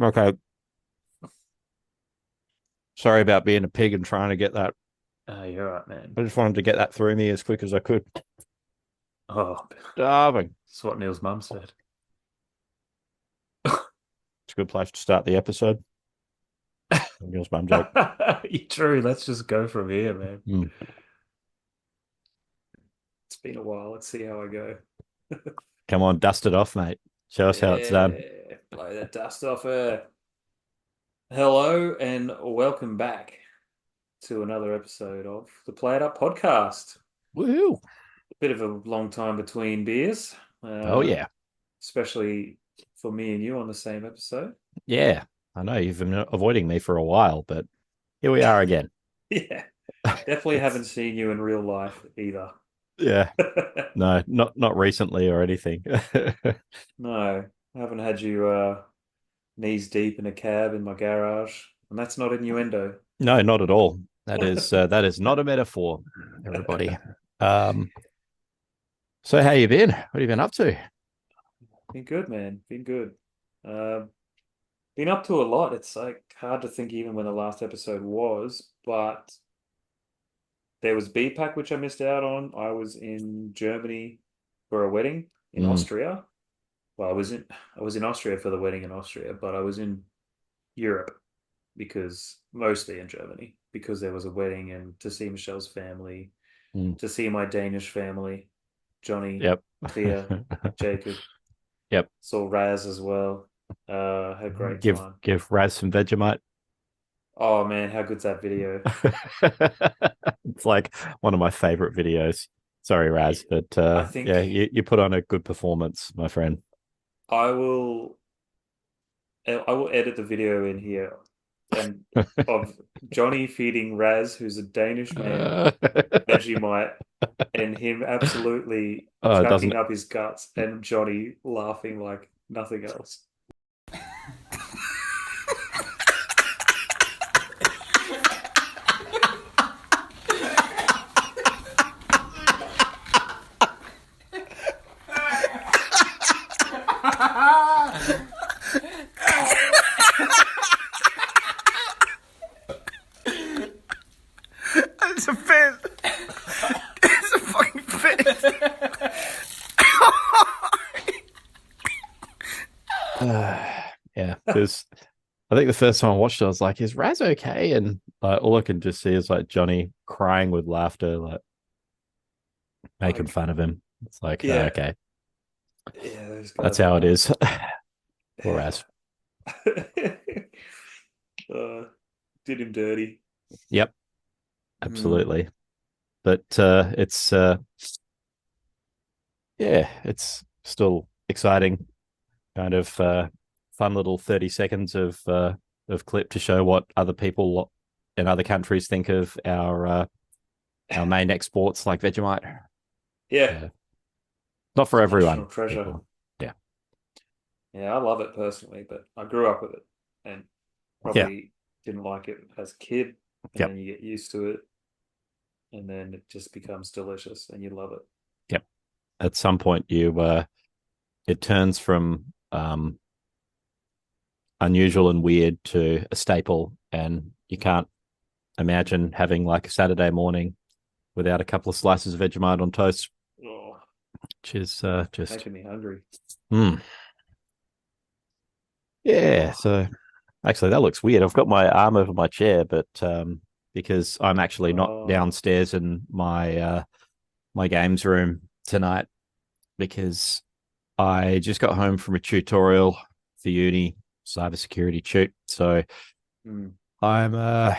Okay. Sorry about being a pig and trying to get that. Oh, you're right, man. I just wanted to get that through me as quick as I could. Oh, Starving. that's what Neil's mum said. It's a good place to start the episode. Neil's mum joke. True. Let's just go from here, man. Mm. It's been a while. Let's see how I go. Come on, dust it off, mate. Show us how it's done. Yeah, blow the dust off her. Hello and welcome back to another episode of the Play It Up podcast. Woohoo! A bit of a long time between beers, Oh yeah, especially for me and you on the same episode. yeah. I know you've been avoiding me for a while, but here we are again. Yeah, definitely haven't seen you in real life either. Yeah. No, not recently or anything. No, I haven't had you knees deep in a cab in my garage, and that's not innuendo. No, not at all. That is not a metaphor, everybody. Um, so how you been? What have you been up to? Been good, man. Been good. Uh, been up to a lot. It's like hard to think even when the last episode was, but there was BPAC, which I missed out on. I was in Germany for a wedding in Mm, Austria. Well, I was in Austria for the wedding in Austria, but I was in Europe because mostly in Germany because there was a wedding and to see Michelle's family, mm. to see my Danish family, Johnny, Yep. Thea, Jacob, Yep. saw Raz as well. Had a great Give time. give Raz some Vegemite. Oh man, how good's that video? It's like one of my favorite videos. Sorry, Raz, but I yeah, think you put on a good performance, my friend. I will I will edit the video in here and of Johnny feeding Raz, who's a Danish man, Uh, Vegemite, and him absolutely oh, it chucking doesn't. up his guts, and Johnny laughing like nothing else. It's a fit. It's a fucking fit. Yeah, because I think the first time I watched it, I was like, "Is Raz okay?" And all I can just see is like Johnny crying with laughter, like making Like, fun of him. It's like, yeah, okay, yeah, those that's guys are how it nuts. is. Poor Raz. uh, did him dirty. Yep, Mm. absolutely. But it's yeah, it's still exciting. Kind of fun little 30 seconds of clip to show what other people in other countries think of our main exports like Vegemite. Yeah, Yeah, not for it's a everyone. national treasure. People. Yeah, Yeah, I love it personally, but I grew up with it and yeah, probably didn't like it as a kid, and yep, then you get used to it, and then it just becomes delicious, and you love it. yep. At some point, you it turns from unusual and weird to a staple, and you can't imagine having like a Saturday morning without a couple of slices of Vegemite on toast, Oh, which is just making me hungry. mm. Yeah. Oh, So actually, that looks weird. I've got my arm over my chair, but because I'm actually not oh, downstairs in my games room tonight, because I just got home from a tutorial for uni cybersecurity tute. So mm. I'm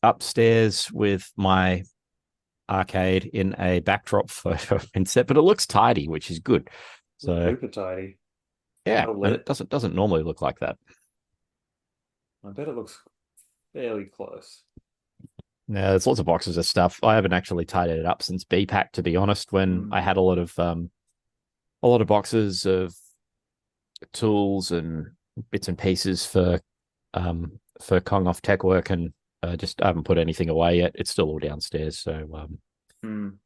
upstairs with my arcade in a backdrop photo inset, but it looks tidy, which is good. So Super tidy, yeah, well and it lit. doesn't normally look like that. I bet it looks fairly close. Yeah, there's lots of boxes of stuff. I haven't actually tidied it up since BPAC, to be honest. When I Mm. had a lot of boxes of tools and bits and pieces for Kong off tech work, and just I haven't put anything away yet. It's still all downstairs, so Mm.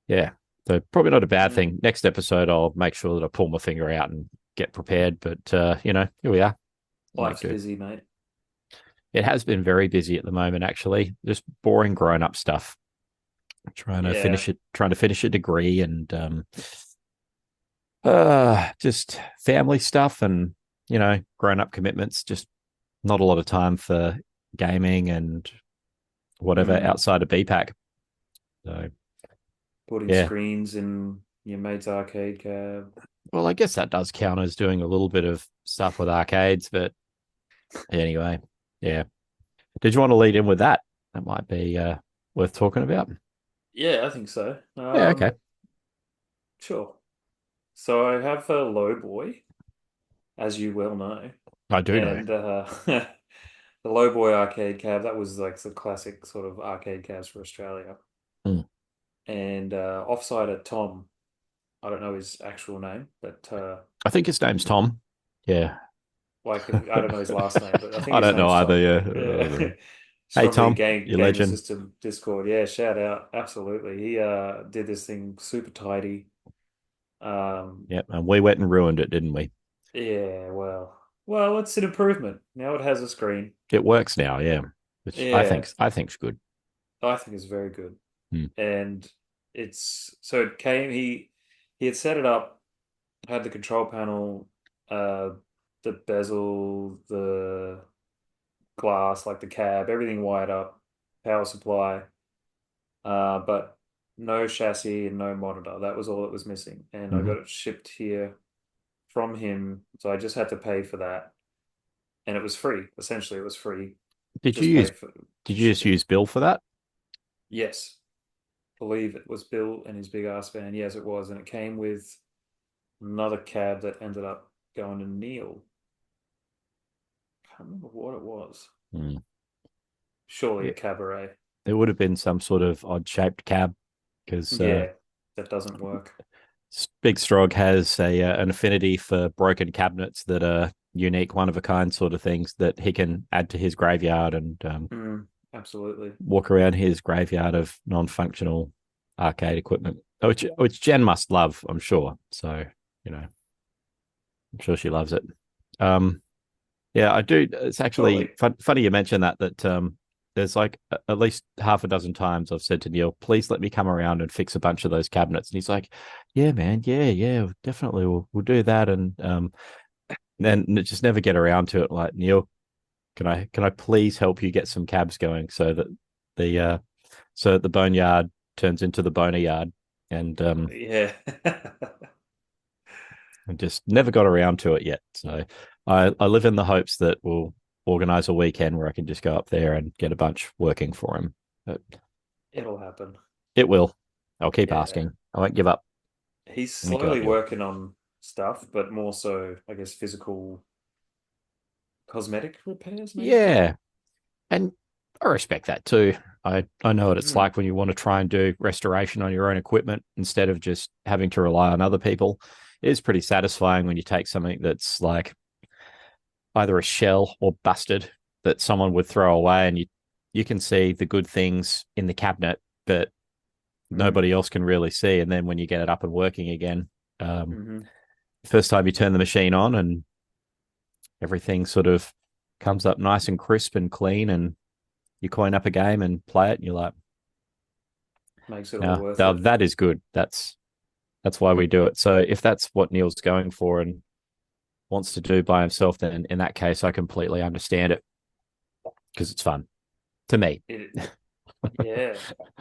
yeah. So probably not a bad Mm. thing. Next episode, I'll make sure that I pull my finger out and get prepared. But here we are. Make Life's do. busy, mate. It has been very busy at the moment, actually. Just boring grown up stuff. Yeah. Trying to finish a degree, and just family stuff, and grown up commitments. Just not a lot of time for gaming and whatever Mm. outside of BPAC. So Putting yeah, screens in your mate's arcade cab. well, I guess that does count as doing a little bit of stuff with arcades, but anyway, yeah. Did you want to lead in with that? That might be worth talking about. Yeah, I think so. Yeah, okay. Sure. So I have a low boy, as you well know, I do know. and the low boy arcade cab. That was like the classic sort of arcade cabs for Australia. Mm. And offsider Tom, I don't know his actual name, but I think his name's Tom. Yeah. like I don't know his last name, but I think I his don't know name's either. Tom. Yeah. Yeah. It's Hey, from the Tom, you Game legend. System Discord. Yeah, shout out. Absolutely. He did this thing super tidy. Yep. And we went and ruined it, didn't we? Yeah, well, it's an improvement. Now it has a screen. It works now. Yeah. Which Yeah, I think's good. I think it's very good. Hmm. And it's so it came he had set it up, had the control panel, uh the bezel, the glass, like the cab, everything wired up, power supply, but no chassis and no monitor. That was all that was missing. And I Mhm. got it shipped here from him, so I just had to pay for that. And it was free. Essentially, it was free. Did you Just pay use? for Did you just shipping. use Bill for that? Yes, believe it was Bill and his big ass van. Yes, it was, and it came with another cab that ended up going to Neil. Can't remember what it was. Hmm. Surely Yeah. a cabaret. There would have been some sort of odd shaped cab because Yeah, that doesn't work. Big Strog has an affinity for broken cabinets that are unique, one of a kind sort of things that he can add to his graveyard, and Absolutely. walk around his graveyard of non-functional arcade equipment, which Jen must love, I'm sure. So I'm sure she loves it. Um, yeah, I do. It's actually Surely. funny you mentioned that. There's like at least half a dozen times I've said to Neil, please let me come around and fix a bunch of those cabinets. And he's like, yeah, man, yeah, definitely. We'll do that. And then just never get around to it. Like, Neil, can I please help you get some cabs going the uh, so that the boneyard turns into the boner yard, and Yeah. I just never got around to it yet. So I live in the hopes that we'll organize a weekend where I can just go up there and get a bunch working for him. But It'll happen. it will. I'll keep Yeah. asking. I won't give up. He's I got slowly you. working on stuff, but more so, I guess, physical cosmetic repairs, maybe? Yeah, and I respect that too. I know what it's Mm. like when you want to try and do restoration on your own equipment instead of just having to rely on other people. It is pretty satisfying when you take something that's like either a shell or busted that someone would throw away, and you can see the good things in the cabinet, but Mm. nobody else can really see. And then when you get it up and working again, um, Hmm. first time you turn the machine on and everything sort of comes up nice and crisp and clean, and you coin up a game and play it, and you're like, Makes it all now worth it. that is good. That's why we do it. So if that's what Neil's going for and wants to do by himself, then in that case, I completely understand it because it's fun to me. It, yeah.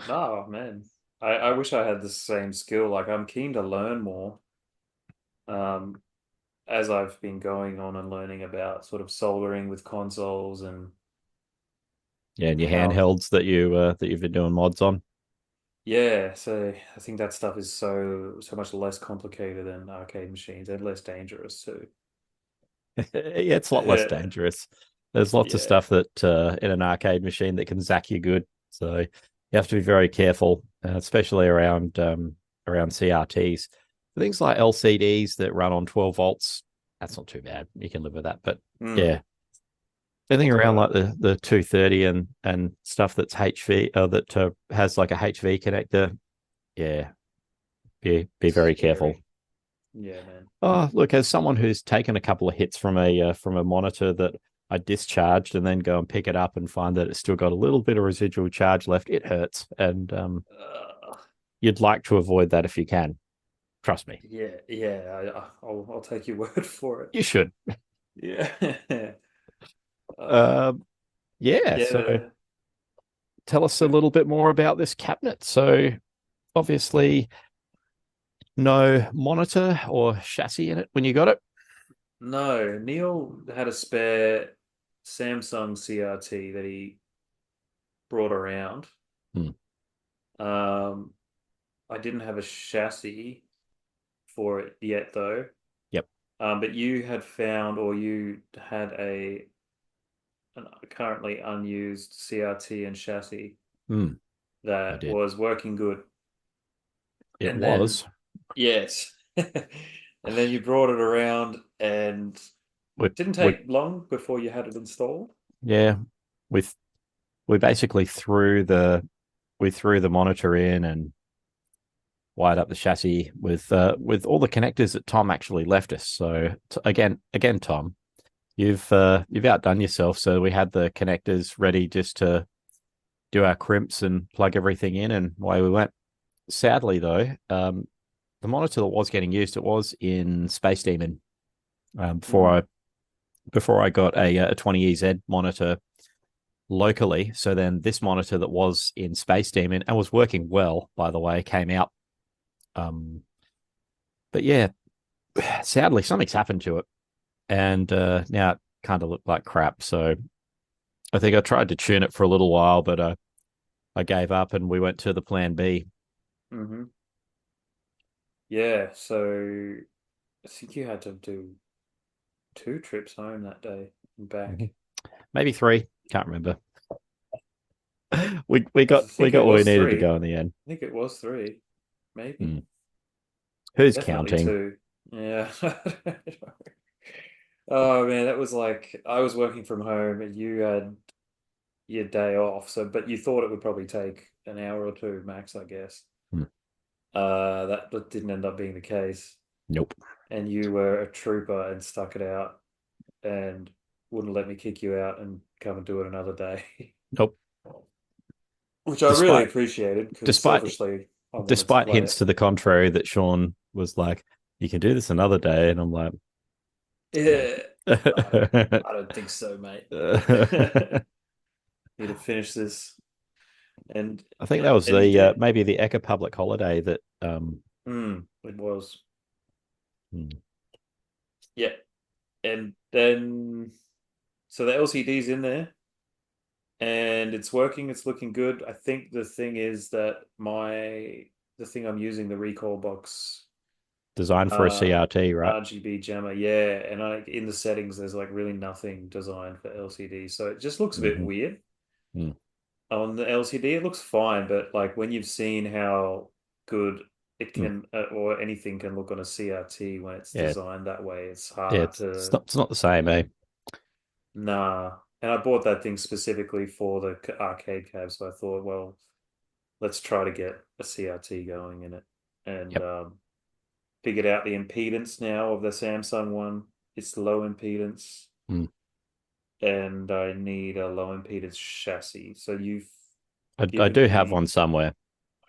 No, man. I wish I had the same skill. Like I'm keen to learn more. Um, as I've been going on and learning about sort of soldering with consoles and Yeah, and your how, handhelds that you've been doing mods on. yeah, so I think that stuff is so much less complicated than arcade machines and less dangerous too. Yeah, it's a lot less dangerous. There's lots of Yeah. stuff that in an arcade machine that can zack you good. So you have to be very careful, especially around CRTs. Things like LCDs that run on 12 volts that's not too bad. You can live with that. But Mm, yeah, anything not around bad. like the 230 and stuff that's HV that has like a HV connector, yeah, be very careful. Scary. Yeah, man. Oh, look, as someone who's taken a couple of hits from a monitor that I discharged and then go and pick it up and find that it's still got a little bit of residual charge left, it hurts, and Uh, you'd like to avoid that if you can. Trust me, yeah, yeah. I'll take your word for it. you should. Yeah. Uh, Um, yeah. So yeah. tell us a little bit more about this cabinet. So obviously, no monitor or chassis in it when you got it. No, Neil had a spare Samsung CRT that he brought around. Hmm. Um, I didn't have a chassis for it yet, though. Yep. But you had found, or you had an currently unused CRT and chassis Hmm. I that did. was working good. It And then, was. yes, and then you brought it around, and We didn't we take long before you had it installed. yeah. With we basically threw the monitor in and wired up the chassis with all the connectors that Tom actually left us. So again, Tom, you've outdone yourself. So we had the connectors ready just to do our crimps and plug everything in, and away we went. Sadly, though, the monitor that was getting used, it was in Space Demon Mm, before I got a 20EZ monitor locally. So then this monitor that was in Space Demon and was working well, by the way, came out. Um, but yeah, sadly, something's happened to it, and now it kind of looked like crap. So I think I tried to tune it for a little while, but I gave up, and we went to the Plan B. hmm. Yeah, so I think you had to do 2 trips home that day and Mm-hmm. back. Maybe three. Can't remember. I We think got it what we was needed to three. go in the end. I think it was three, maybe. Hmm. Who's Definitely counting? two. Yeah. Oh man, that was like I was working from home and you had your day off, so but you thought it would probably take an hour or two max, I guess. Hmm. That didn't end up being the case. Nope. And you were a trooper and stuck it out and wouldn't let me kick you out and come and do it another day. Nope. Which I really Despite appreciated because despite selfishly I wanted to despite play hints it. to the contrary that Sean was like, "You can do this another day," and I'm like, "No." Yeah, I don't think so, mate. Need to finish this and I think that was and you the did. maybe the Eka public holiday that It was. hmm. Yeah. And then so the LCD's in there and it's working, it's looking good. I think the thing is that the thing I'm using, the recall box Designed for a uh CRT, right? RGB jammer, yeah, and I in the settings there's like really nothing designed for LCD. So it just looks a bit Mm-hmm. weird. Mm. On the LCD, it looks fine, but like when you've seen how good it Mm. can or anything can look on a CRT when it's Yeah, designed that way, it's yeah. hard to. It's not the same, eh? Nah. And I bought that thing specifically for the arcade cab, so I thought, well, let's try to get a CRT going in it. And Yep. figured out the impedance now of the Samsung one. It's low impedance, Mm. and I need a low impedance chassis. So you've I given do have me, one somewhere.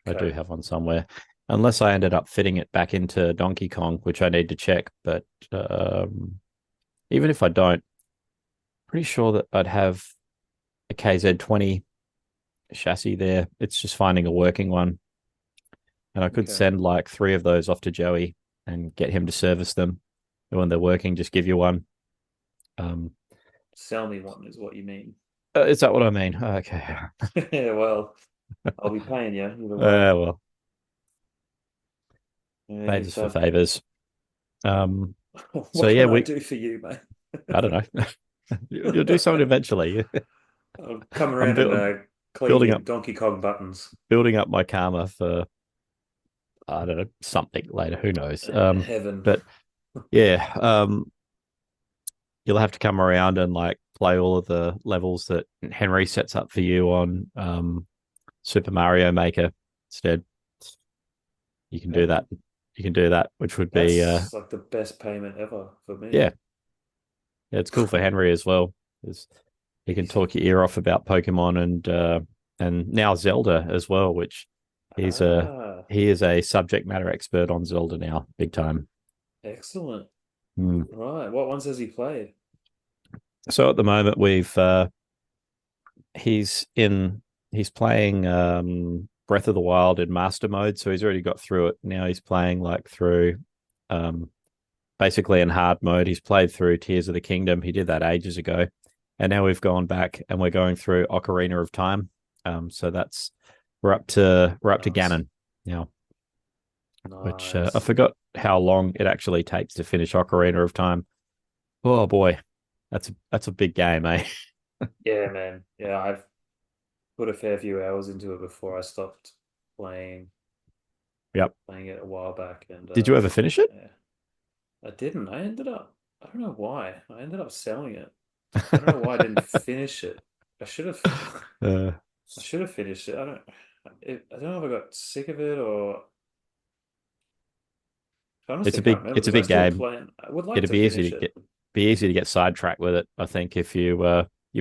I do okay, have one somewhere. Unless I ended up fitting it back into Donkey Kong, which I need to check. But even if I don't, pretty sure that I'd have a KZ20 chassis there. It's just finding a working one. And I could okay. send like three of those off to Joey and get him to service them. And when they're working, just give you one. Um, Sell me one is what you mean. is that what I mean? Okay. Yeah, well, I'll be paying you either way. Well, Yeah, favors for favors. Um, so what yeah, can I do for you, mate? I don't know. You'll do something eventually. I'll come I'm around and clean building your up Donkey Kong buttons. building up my karma for I don't know something later. Who knows? Heaven. But yeah. you'll have to come around and like play all of the levels that Henry sets up for you on Super Mario Maker instead. You can do that. And You can do that, which would be that's like the best payment ever for me. yeah, yeah, it's cool for Henry as well. It's, he can Easy. talk your ear off about Pokemon and now Zelda as well, which he's a Ah, he is a subject matter expert on Zelda now, big time. excellent. Mm. Right. What ones has he played? So at the moment he's in he's playing Breath of the Wild in master mode, so he's already got through it. Now he's playing like through um basically in hard mode. He's played through Tears of the Kingdom. He did that ages ago. And now we've gone back and we're going through Ocarina of Time. So that's we're up to Nice. Ganon now, which I Nice. forgot how long it actually takes to finish Ocarina of Time. Oh boy, that's a big game, eh? Yeah, man. Yeah, I've put a fair few hours into it before I stopped playing Yep. playing it a while back, and Did you ever finish it? yeah, I didn't. I don't know why. I ended up selling it. I don't know why I didn't finish it. I should have. uh, I should have finished it. I don't know if I got sick of it or. I it's honestly a can't big remember. it's a Was I big still game. playing? I would like It'd to be easy to finish it. get sidetracked with it. I think if you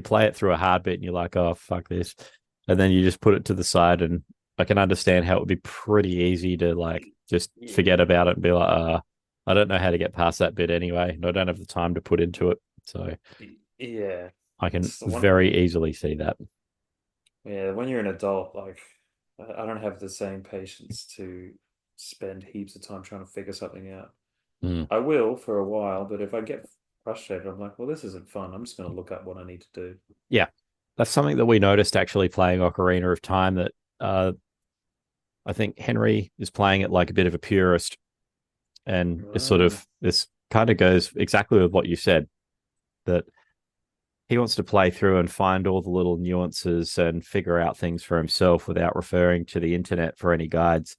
play it through a hard bit and you're like, oh fuck this, and then you just put it to the side, and I can understand how it would be pretty easy to like just forget Yeah. about it and be like, I don't know how to get past that bit anyway, and I don't have the time to put into it, so Yeah. I can It's the one. very easily see that. Yeah, when you're an adult, like I don't have the same patience to spend heaps of time trying to figure something out. Mm. I will for a while, but if I get frustrated, I'm like, well, this isn't fun. I'm just going to look up what I need to do. Yeah, that's something that we noticed actually playing Ocarina of Time. That I think Henry is playing it like a bit of a purist, and it's sort Ah, of this kind of goes exactly with what you said that he wants to play through and find all the little nuances and figure out things for himself without referring to the internet for any guides.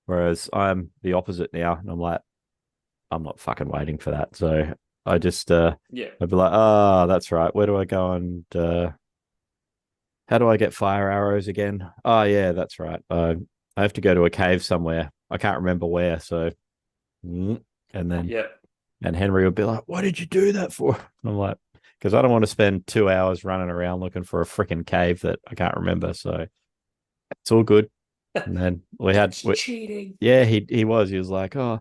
Whereas I'm the opposite now, and I'm like, I'm not fucking waiting for that. So I just yeah. I'd be like, oh, that's right. Where do I go and how do I get fire arrows again? Oh yeah, that's right. I have to go to a cave somewhere. I can't remember where. So and then Yeah. and Henry would be like, "What did you do that for?" And I'm like, "Because I don't want to spend 2 hours running around looking for a freaking cave that I can't remember." So it's all good. And then That's cheating. yeah, he was. He was like, "Oh,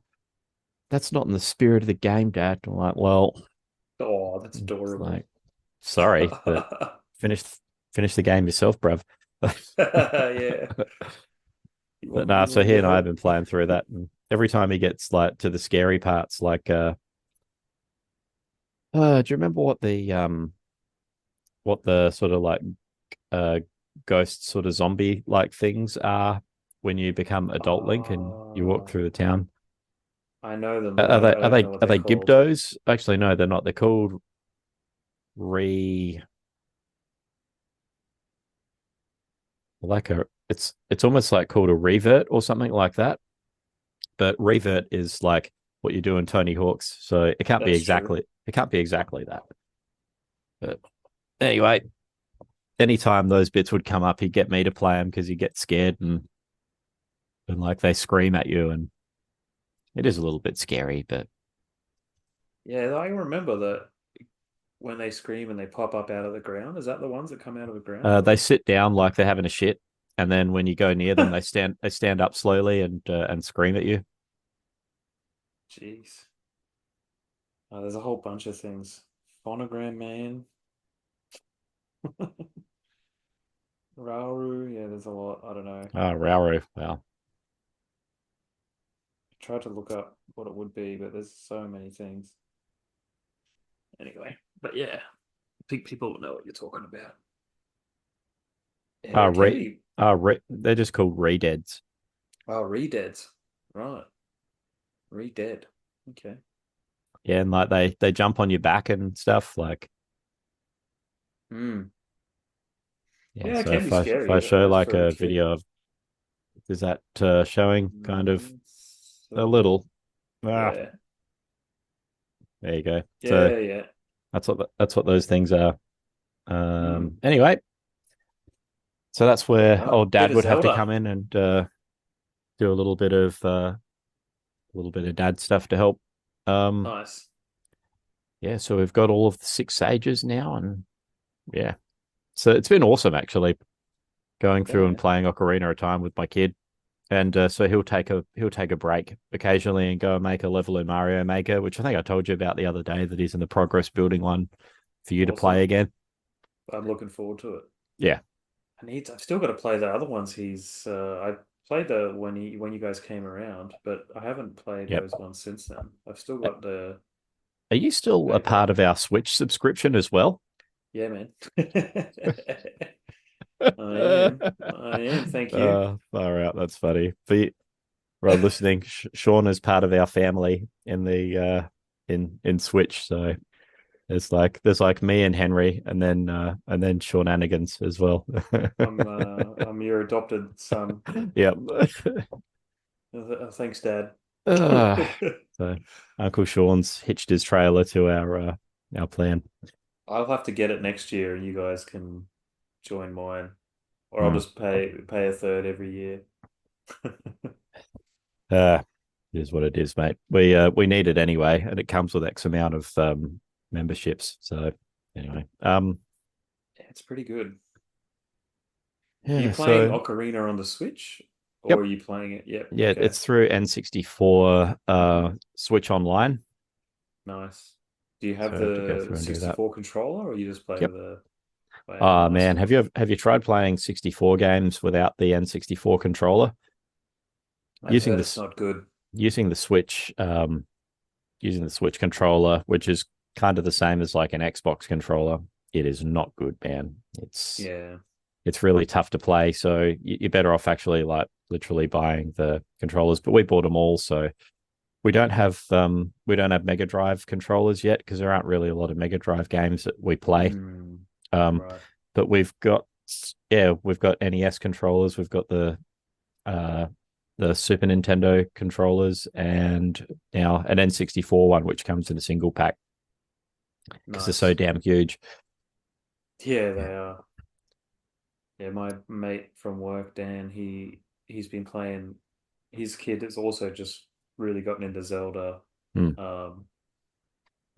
that's not in the spirit of the game, Dad." I'm like, "Well, Oh, that's it's adorable. like, sorry, but finish finish the game yourself, bruv." Yeah. But nah, You so want he me to and I have help? been playing through that, and every time he gets like to the scary parts, like, do you remember what the sort of like uh ghost sort of zombie like things are when you become adult Link and you walk through the Oh, town? I know them, but Are I they are don't they know what are they're they called. Gibdos? Actually, no, they're not. They're called re like a it's almost like called a revert or something like that. But revert is like what you do in Tony Hawk's, so That's true. it can't be exactly that. But anyway, anytime those bits would come up, he'd get me to play them because he'd get scared and like they scream at you, and it is a little bit scary, but Yeah, I remember that when they scream and they pop up out of the ground. Is that the ones that come out of the ground they or? sit down like they're having a shit, and then when you go near them, they stand up slowly and scream at you. Jeez. There's a whole bunch of things. Phonogram Man, Rauru. Yeah, there's a lot. I don't know. Oh, Rauru. Wow. I tried to look up what it would be, but there's so many things. Anyway, but yeah, I think people will know what you're talking about. Yeah, okay. They're just called Redeads. Oh, Redeads. Right. Redead. Okay. Yeah, and like they jump on your back and stuff. Like, Hmm. yeah. Yeah, it So can be if I scary show like for a a kid. video of is that showing kind of a So, little? Ah, yeah. there you go. So Yeah, yeah. That's what those things are. Hmm. Anyway, so that's There you where go. old Bit dad of would have to Zelda. come in and do a little bit of dad stuff to help. Um, Nice. yeah, so we've got all of the six sages now, and yeah, so it's been awesome actually going Yeah, through and man. playing Ocarina of Time with my kid. And so he'll take a break occasionally and go and make a level in Mario Maker, which I think I told you about the other day that he's in the progress building one for you to play Awesome. again. I'm looking forward to it. Yeah, I've still got to play the other ones. I played the when you guys came around, but I haven't played yep. those ones since then. I've still got the Are you still a Vega. part of our Switch subscription as well? Yeah, man. I am. I am. Thank you. Far out. That's funny. For listening, Sean is part of our family in the in Switch. So there's like me and Henry, and then Shenanigans as well. I'm your adopted son. Yep. Thanks, Dad. Uh, so Uncle Sean's hitched his trailer to our plan. I'll have to get it next year, and you guys can join mine, or I'll Hmm. just pay a third every year. Uh, it is what it is, mate. We need it anyway, and it comes with X amount of memberships. So anyway, Yeah, it's pretty good. Are you yeah. playing So Ocarina on the Switch, or yep, are you playing it? Yep. yeah, Okay. it's through N64 Switch Online. Nice. Do you So have I have to go the through and do that. 64 controller, or you just play Yep. with a? Wow, Ah nice. man, have you tried playing 64 games without the N64 controller? I've Using heard it's this not good. using the Switch using the Switch controller, which is kind of the same as like an Xbox controller, it is not good, man. Yeah. It's really tough to play. So you're better off actually like literally buying the controllers. But we bought them all, so we don't have Mega Drive controllers yet because there aren't really a lot of Mega Drive games that we play. Hmm. Um, Right. but we've got NES controllers, we've got uh the Super Nintendo controllers, and now an N64 one which comes in a single pack because they're so Nice. damn huge. Yeah, Yeah. they are. Yeah, my mate from work, Dan, he's been playing. His kid has also just really gotten into Zelda. Mm. Well,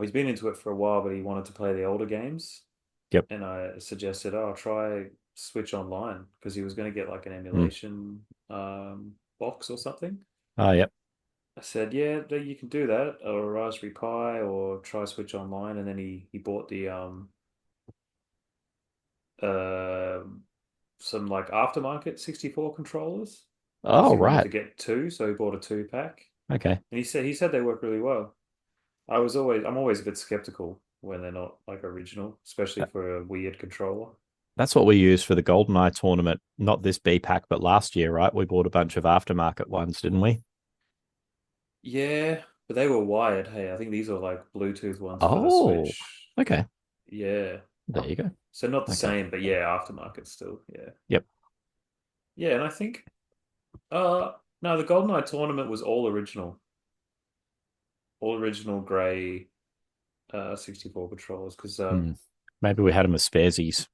he's been into it for a while, but he wanted to play the older games, Yep. and I suggested, oh, try Switch Online because he was going to get like an Mm. emulation box or something. Ah, yep. I said, yeah, you can do that, or a Raspberry Pi, or try Switch Online, and then he bought the uh some like aftermarket 64 controllers because Oh, he wanted right. to get two, so he bought a two pack. Okay. And he said they work really well. I'm always a bit skeptical when they're not like original, especially Uh, for a weird controller. That's what we used for the GoldenEye tournament. Not this B pack, but last year, right? We bought a bunch of aftermarket ones, didn't we? Yeah, but they were wired. Hey, I think these are like Bluetooth ones for the Oh, Switch. okay. Yeah. There you go. So not the Okay. same, but yeah, aftermarket still. Yeah. Yep. Yeah, and I think no, the GoldenEye tournament was all original grey 64 controllers because Hmm. Maybe we had them as sparesies.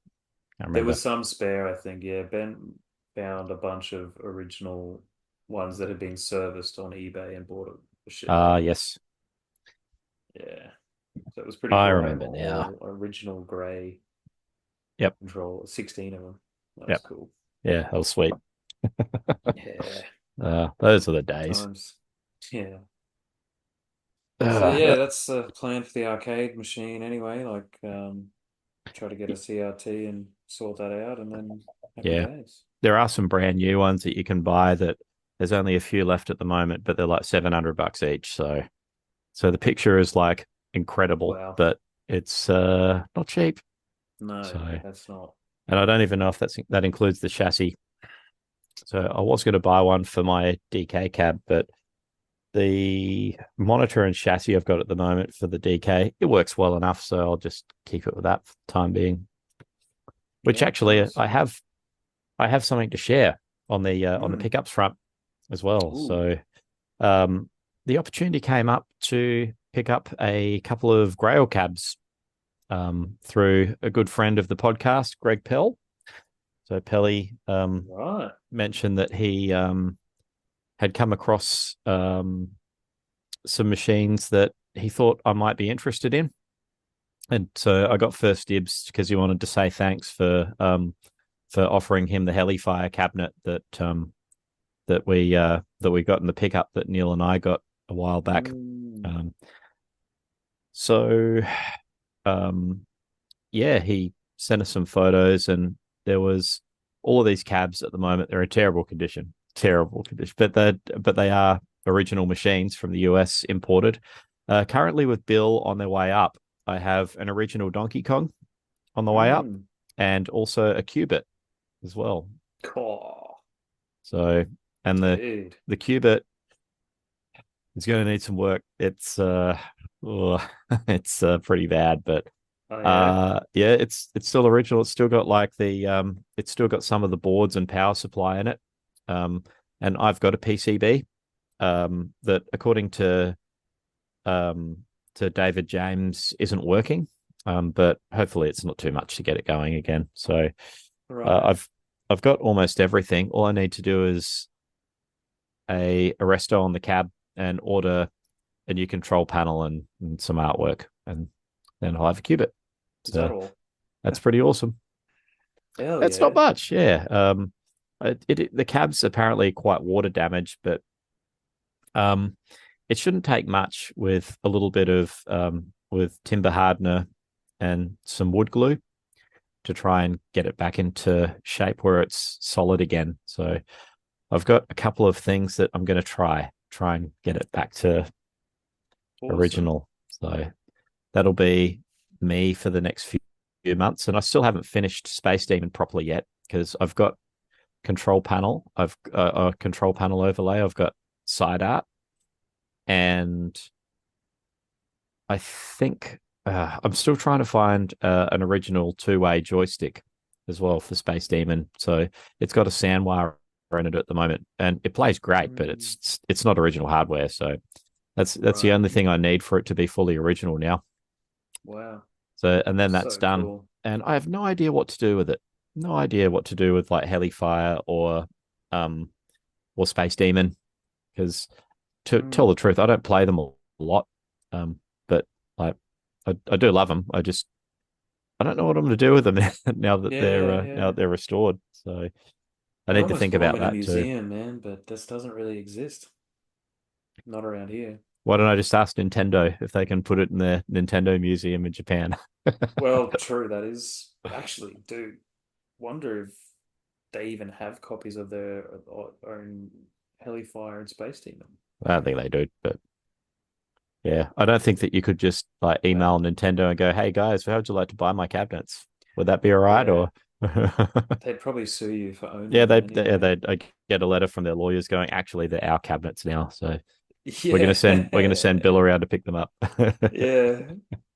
I there remember. was some spare, I think. Yeah, Ben found a bunch of original ones that had been serviced on eBay and bought a Ah, shitload. yes. Yeah, so it was pretty I cool having remember now. all original grey Yep. control, 16 of them. That was Yep. cool. Yeah, that was sweet. Yeah, Those are the good days. times. Yeah. So Uh, yeah, that- that's the plan for the arcade machine anyway. Like, try to get a CRT and sort that out, and then happy yeah. days. There are some brand new ones that you can buy that there's only a few left at the moment, but they're like $700 each. So the picture is like incredible, Wow. but it's not cheap. No, So, that's not. and I don't even know if that includes the chassis. So I was going to buy one for my DK cab, but the monitor and chassis I've got at the moment for the DK, it works well enough, so I'll just keep it with that for the time being. Which Yeah, actually nice. I have something to share on the Hmm. pickups front as well. Ooh. So the opportunity came up to pick up a couple of grail cabs through a good friend of the podcast, Greg Pell. So Pelly Right. mentioned that he had come across some machines that he thought I might be interested in. And so I got first dibs because he wanted to say thanks for offering him the Helifire cabinet that we got in the pickup that Neil and I got a while back. Mm. So yeah, he sent us some photos, and there was all of these cabs at the moment. They're in terrible condition, but they are original machines from the US imported. Currently with Bill on their way up, I have an original Donkey Kong on the way up, Mm. and also a Cubit as well. Oh, So, and dude. the Cubit is going to need some work. Oh, it's pretty bad, but Oh yeah. yeah, it's still original. It's still got like it's still got some of the boards and power supply in it. Um, and I've got a PCB that, according um to David James, isn't working. But hopefully it's not too much to get it going again. So Right. I've got almost everything. All I need to do is a resto on the cab and order a new control panel and some artwork, and then I'll have a Qubit. Is that So all? that's pretty awesome. Hell It's not yeah. much, yeah. The cab's apparently quite water damaged, but um, it shouldn't take much with a little bit of with timber hardener and some wood glue to try and get it back into shape where it's solid again. So I've got a couple of things that I'm going to try and get it back to Awesome. original. So that'll be me for the next few months, and I still haven't finished Space Demon properly yet because I've got I've a control panel overlay. I've got side art, and I think I'm still trying to find an original two-way joystick as well for Space Demon. So it's got a SandWire in it at the moment, and it plays great, but Mm. it's not original hardware. So that's the Right. only thing I need for it to be fully original now. Wow. So, and then that's So done, cool. and I have no idea what to do with it. No idea what to do with like Helifire um or Space Demon, because to tell Mm. the truth, I don't play them a lot. But like I do love them. I don't know what I'm going to do with them Yeah, now yeah. that they're restored. So I They need to almost think belong about in a that too. museum, man, but this doesn't really exist. Not around here. Why don't I just ask Nintendo if they can put it in their Nintendo museum in Japan? Well, true, that is actually, dude, wonder if they even have copies of their own Hellfire and Space Demon. I don't think they do, but yeah, I don't think that you could just like email Wow. Nintendo and go, "Hey guys, how would you like to buy my cabinets? Would that be all right?" Yeah. Or They'd probably sue you for owning yeah, them they anyway. I get a letter from their lawyers going, "Actually, they're our cabinets now, so Yeah. we're gonna send Bill around to pick them up." Yeah.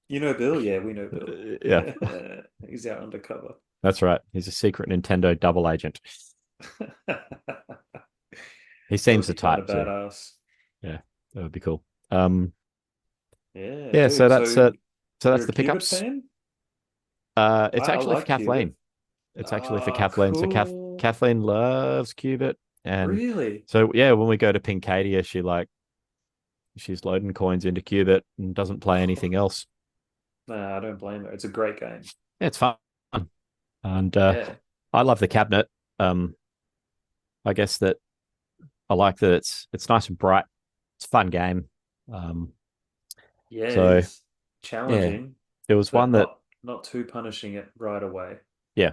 You know Bill? Yeah, we know Bill. Yeah, He's out undercover. that's right. He's a secret Nintendo double agent. He That seems would the be kind of type too. badass. Yeah, that would be cool. Um, Yeah, yeah, dude. So so you're that's a the Cubit pickups. fan? It's I actually for like Cubit. Kathleen. It's actually for Oh, Kathleen. So cool. Kathleen loves Qubit, and Really? so yeah, when we go to Pincadia, she's loading coins into Qubit and doesn't play anything else. Nah, I don't blame her. It's a great game. Yeah, it's fun, and Yeah. I love the cabinet. Um, I guess that I like that it's nice and bright. It's a fun game. Um, Yeah, it so is yeah, challenging, it was but one that not too punishing it right away. yeah,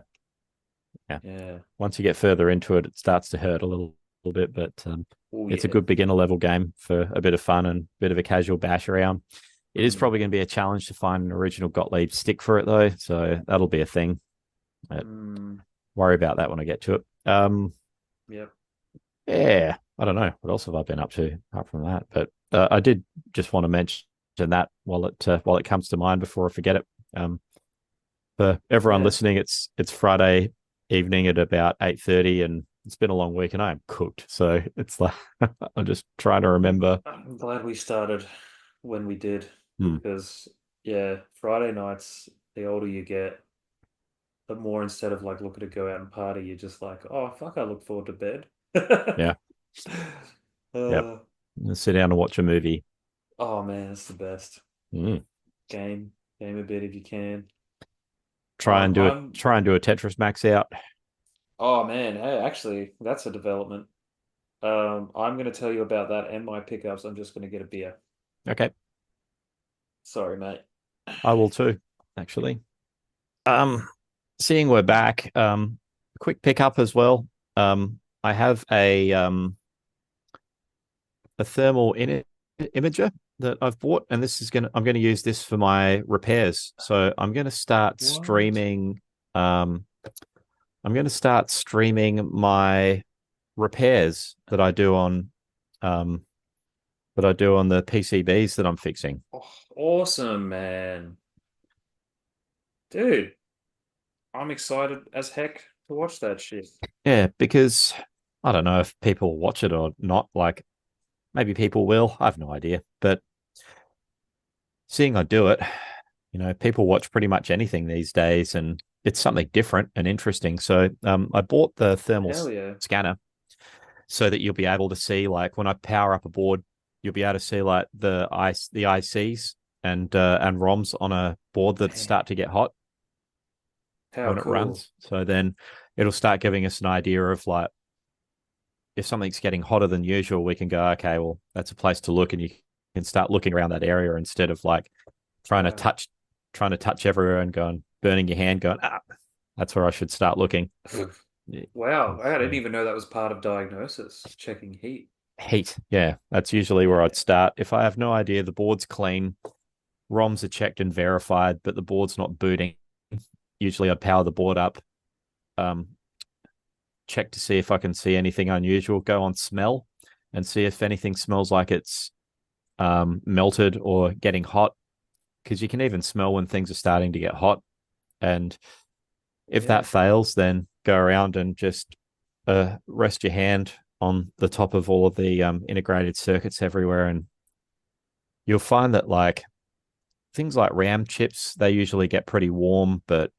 yeah. Yeah. Once you get further into it, it starts to hurt a little bit, but Oh it's a yeah. good beginner level game for a bit of fun and a bit of a casual bash around. It is Mm. probably going to be a challenge to find an original Gottlieb stick for it though, so that'll be a thing. But Mm. worry about that when I get to it. Yep. Yeah, I don't know what else have I been up to apart from that, but I did just want to mention that while it comes to mind before I forget it. For everyone Yeah. listening, it's Friday evening at about 8:30, and it's been a long week, and I am cooked. So it's like I'm just trying to remember. I'm glad we started when we did Hmm. because yeah, Friday nights the older you get, the more instead of like looking to go out and party, you're just like, oh fuck, I look forward to bed. Yeah. Yep. uh, Sit down and watch a movie. oh man, it's the best. Mm. Game a bit if you can. I'm Try and do a Tetris max out. oh man, hey, actually, that's a development. I'm going to tell you about that and my pickups. I'm just going to get a beer. Okay. Sorry, mate. I will too, actually. Seeing we're back, quick pickup as well. I have a thermal imager that I've bought, and I'm gonna use this for my repairs. So What? um I'm gonna start streaming my repairs um that I do on the PCBs that I'm fixing. Oh, awesome, man. Dude, I'm excited as heck to watch that shit. Yeah, because I don't know if people watch it or not. Like maybe people will. I have no idea. But seeing I do it, people watch pretty much anything these days, and it's something different and interesting. So I bought the thermal Hell yeah. scanner so that you'll be able to see, like, when I power up a board, you'll be able to see like the ICs and ROMs on a board that Man, start to get hot how when it cool. runs. So then it'll start giving us an idea of like if something's getting hotter than usual, we can go, okay, well, that's a place to look, and you can start looking around that area instead of like trying to Wow. touch trying to touch everywhere and going burning your hand, going, that's where I should start looking. Yeah. Wow. I didn't So even know that was part of diagnosis, checking heat. heat, yeah, that's usually where I'd Yeah. start. If I have no idea, the board's clean, ROMs are checked and verified, but the board's not booting. Usually I'd power the board up, um, check to see if I can see anything unusual, go on smell and see if anything smells like it's melted or getting hot, because you can even smell when things are starting to get hot. And if Yeah. that fails, then go around and just rest your hand on the top of all of the integrated circuits everywhere, and you'll find that like things like RAM chips, they usually get pretty warm, but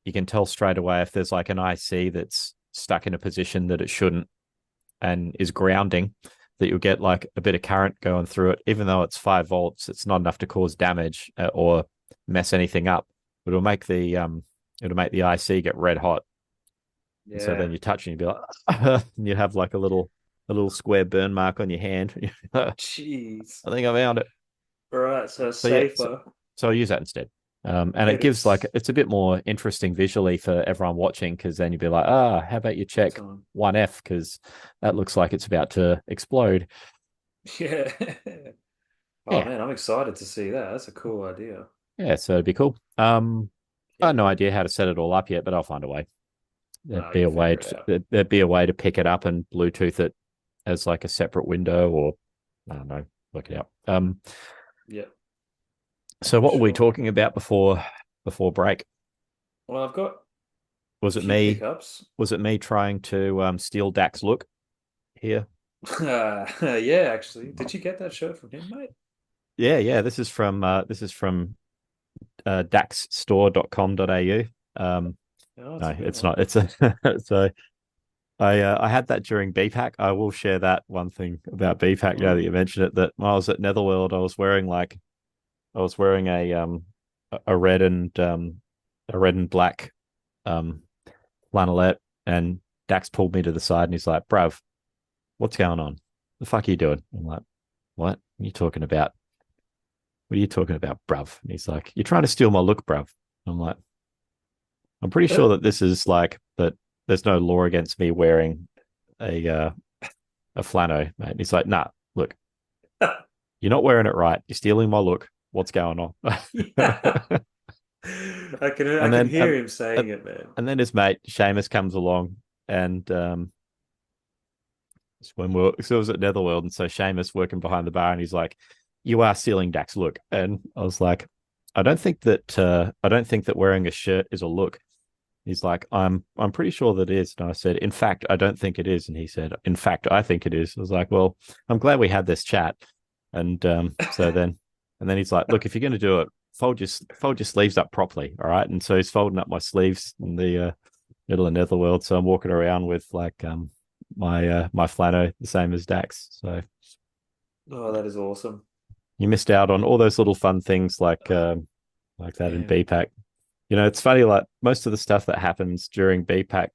you can tell straight away if there's like an IC that's stuck in a position that it shouldn't and is grounding, that you'll get like a bit of current going through it. Even though it's 5 volts, it's not enough to cause damage or mess anything up. But it'll make the IC get red hot. And so then Yeah. you touch and you'll be like, and you have like a little square burn mark on your hand. I Jeez. think I found it. All right, so So yeah, safer. so I'll use that instead. And it Get gives like its it's a bit more interesting visually for everyone watching, because then you'd be like, how about you check time. 1F, because that looks like it's about to explode. Yeah. Oh Yeah, man, I'm excited to see that. That's a cool idea. yeah, so it'd be cool. I have no Yeah. idea how to set it all up yet, but I'll find a way. No, you'll figure it out. There'd be a way to pick it up and Bluetooth it as like a separate window, or I don't know, work it out. Yeah, So for what were we sure. talking about before break? Well, I've got Was a it few me? pickups. Was it me trying to steal Dack's look here? Yeah, actually. Did you get that shirt from him, mate? Yeah, yeah. This is from daxstore.com.au. Oh, it's No, a good it's one. not. It's a so I had that during BPAC. I will share that one thing about BPAC now that you Ooh. mention it. That when I was at Netherworld, I was wearing a red and a red and black um flannelette, and Dax pulled me to the side and he's like, "Bruv, what's going on? The fuck are you doing?" I'm like, "What are you talking about? What are you talking about, bruv?" And he's like, "You're trying to steal my look, bruv." I'm like, "I'm pretty sure that this is like that. There's no law against me wearing a a flannel, mate." And he's like, "Nah, look, you're not wearing it right. You're stealing my look. What's going on?" Yeah. I and can then hear him saying it, man. and then his mate Seamus comes along, and when so it was at Netherworld, and so Seamus working behind the bar, and he's like, "You are stealing Dax look," and I was like, I don't think that wearing a shirt is a look." He's like, I'm pretty sure that it is. And I said, "In fact, I don't think it is." And he said, "In fact, I think it is." I was like, "Well, I'm glad we had this chat." And and then he's like, "Look, if you're going to do it, fold your sleeves up properly, all right? And so he's folding up my sleeves in the middle of Netherworld. So I'm walking around with like my flannel, the same as Dax. So Oh, that is awesome. you missed out on all those little fun things like that in Damn. BPAC. You know, it's funny, like most of the stuff that happens during BPAC,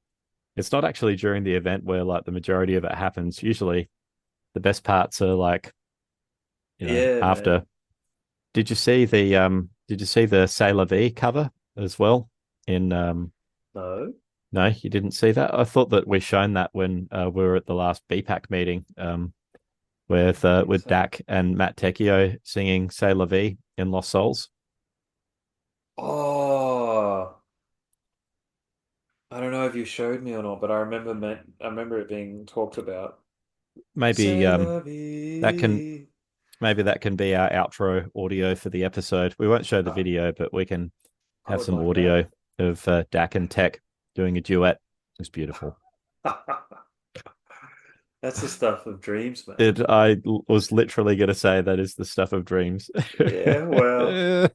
it's not actually during the event where like the majority of it happens. Usually the best parts are like, Yeah, after. man. Did you see the Sailor V cover as well? In No. No, you didn't see that. I thought that we shown that when we were at the last BPAC meeting, I don't think with so. Dack and Matt Tecchio singing Sailor V in Lost Souls. Oh, I don't know if you showed me or not, but I remember it being talked about. Maybe C'est la that can vie. maybe that can be our outro audio for the episode. We won't show the I, video, but we can I have would some like that. audio of Dack and Tech doing a duet. It's beautiful. That's the stuff of dreams, man. I was literally going to say that is the stuff of dreams. Yeah, well,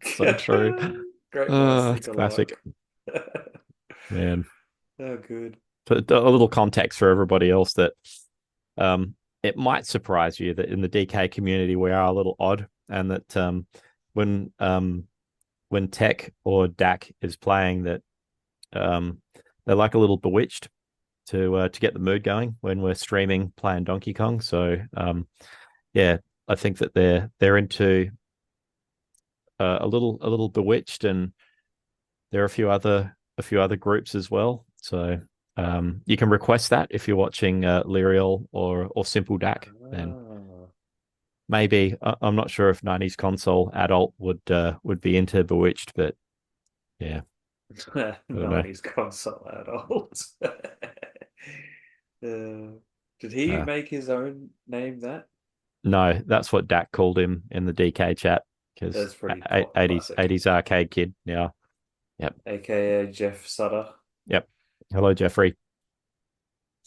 So true. great minds think It's classic, alike. man. Oh, good. But a little context for everybody else that it might surprise you that in the DK community we are a little odd, and that when when Tech or Dack is playing, that um, they're like a little bewitched to get the mood going when we're streaming playing Donkey Kong. So yeah, I think that they're into a little bewitched, and there are a few other groups as well. So you can request that if you're watching Lyriel or Simple Dack. Then Ah. maybe I'm not sure if 90s console adult would be into Bewitched, but yeah, I don't know. 90s console adult. Did he Uh, make his own name that? no, that's what Dack called him in the DK chat, because That's pretty 80s classic. 80s arcade kid. Yeah, yep, AKA Jeff Sutter. yep. Hello, Jeffrey.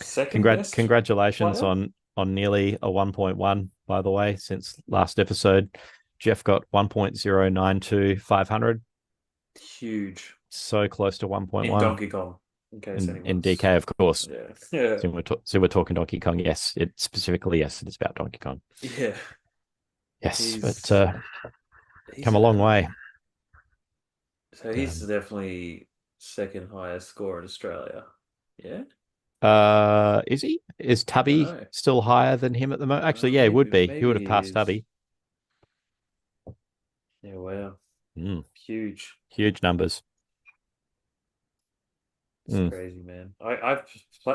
Second best Congratulations player? on nearly a 1.1, by the way, since last episode. Jeff got 1.092 500. Huge. So close to In 1.1 Donkey Kong, in case in anyone's. DK, of course. Yeah. Yeah. So we're talking Donkey Kong. Yes, yes, it's about Donkey Kong. Yeah. Yes, but He's come a long way. so he's definitely second highest score in Australia. Yeah? Is he? Is I don't Tubby know. still higher than him at the moment? Actually, yeah, he would be. He would Maybe have he passed is. Tubby. Yeah, wow. Mm, Huge. huge numbers. It's Mm, crazy, man.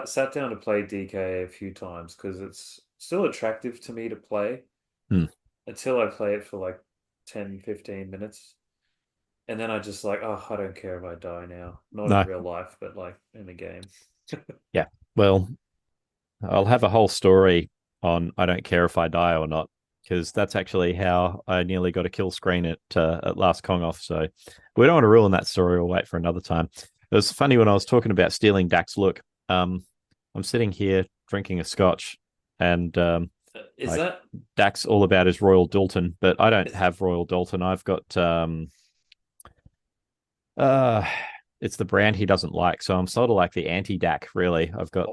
Sat down to play DK a few times because it's still attractive to me to play mm, until I play it for like 10, 15 minutes. And then I just like, oh, I don't care if I die now. Not in no, real life, but like in the game. yeah. Well, I'll have a whole story on I don't care if I die or not, because that's actually how I nearly got a kill screen at last Kong off. So we don't want to ruin that story. We'll wait for another time. It was funny when I was talking about stealing Dack's look. I'm sitting here drinking a scotch, and Is like that Dack's all about his Royal Dalton, but I don't have Royal Dalton. I've got uh it's the brand he doesn't like, so I'm sort of like the anti Dack, really. oh I've got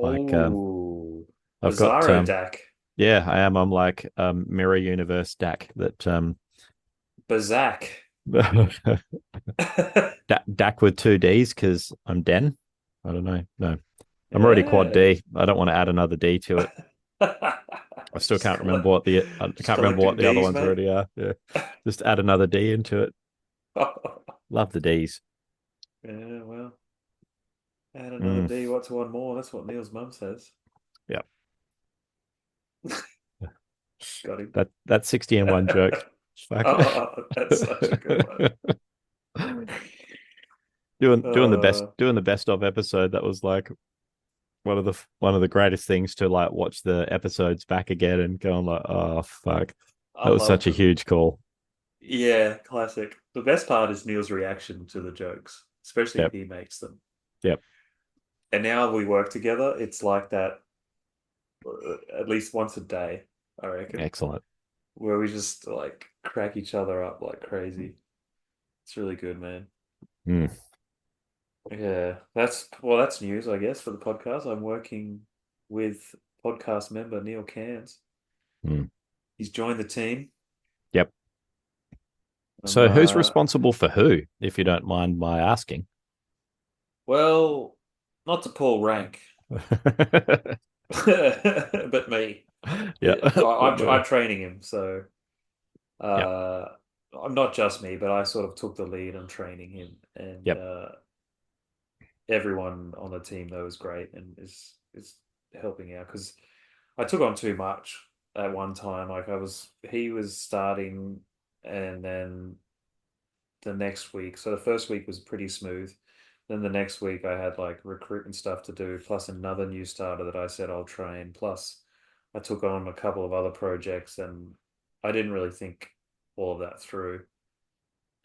Bizarro Dack? yeah, I am. I'm like Mirror Universe Dack that Bazak. Dack with two D's because I'm Den. I don't know. No, I'm already quad Yeah. D. I don't want to add another D to it. I still Just can't remember what I just can't remember what collecting the other D's, ones mate. already are. Yeah, just add another D into it. Love the D's. Yeah, well, add another Mm, D. What's one more? That's what Neil's mum says. yeah, Got him. that 60 and one joke. Fuck. Oh, that's such a good one. Uh, Doing the best of episode. That was like one of the greatest things to like watch the episodes back again and going like, oh fuck, I that was love such a them. huge call. Yeah, classic. The best part is Neil's reaction to the jokes, especially if Yep, he makes them. yep, And now we work together. It's like that at least once a day, I reckon, excellent. where we just like crack each other up like crazy. It's really good, man. Mm, Yeah, that's news, I guess, for the podcast. I'm working with podcast member Neil Cairns. mm. He's joined the team. Yep. I'm So who's responsible for who, if you don't mind my asking? well, not to pull rank, but me. Yeah. I'm training him, so Yep. uh, I'm not just me, but I sort of took the lead on training him, and Yep. everyone on the team though is great and is helping out because I took on too much at one time. Like he was starting, and then the next week. So the first week was pretty smooth. Then the next week I had like recruitment stuff to do, plus another new starter that I said I'll train. Plus I took on a couple of other projects, and I didn't really think all of that through,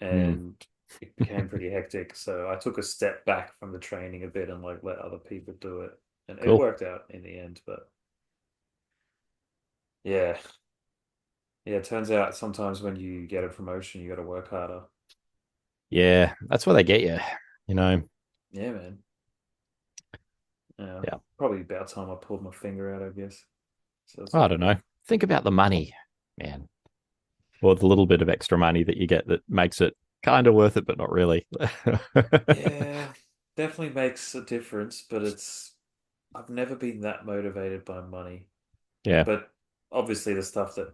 Mm. and it became pretty hectic. So I took a step back from the training a bit and like let other people do it, and it Cool. worked out in the end. But yeah, yeah, it turns out sometimes when you get a promotion, you got to work harder. Yeah, that's where they get you. You know. Yeah, man. Yeah, Yeah. probably about time I pulled my finger out, I guess. So it's I all don't know. good. Think about the money, man, or the little bit of extra money that you get that makes it kind of worth it, but not really. Yeah, definitely makes a difference, but I've never been that motivated by money. Yeah. But obviously the stuff that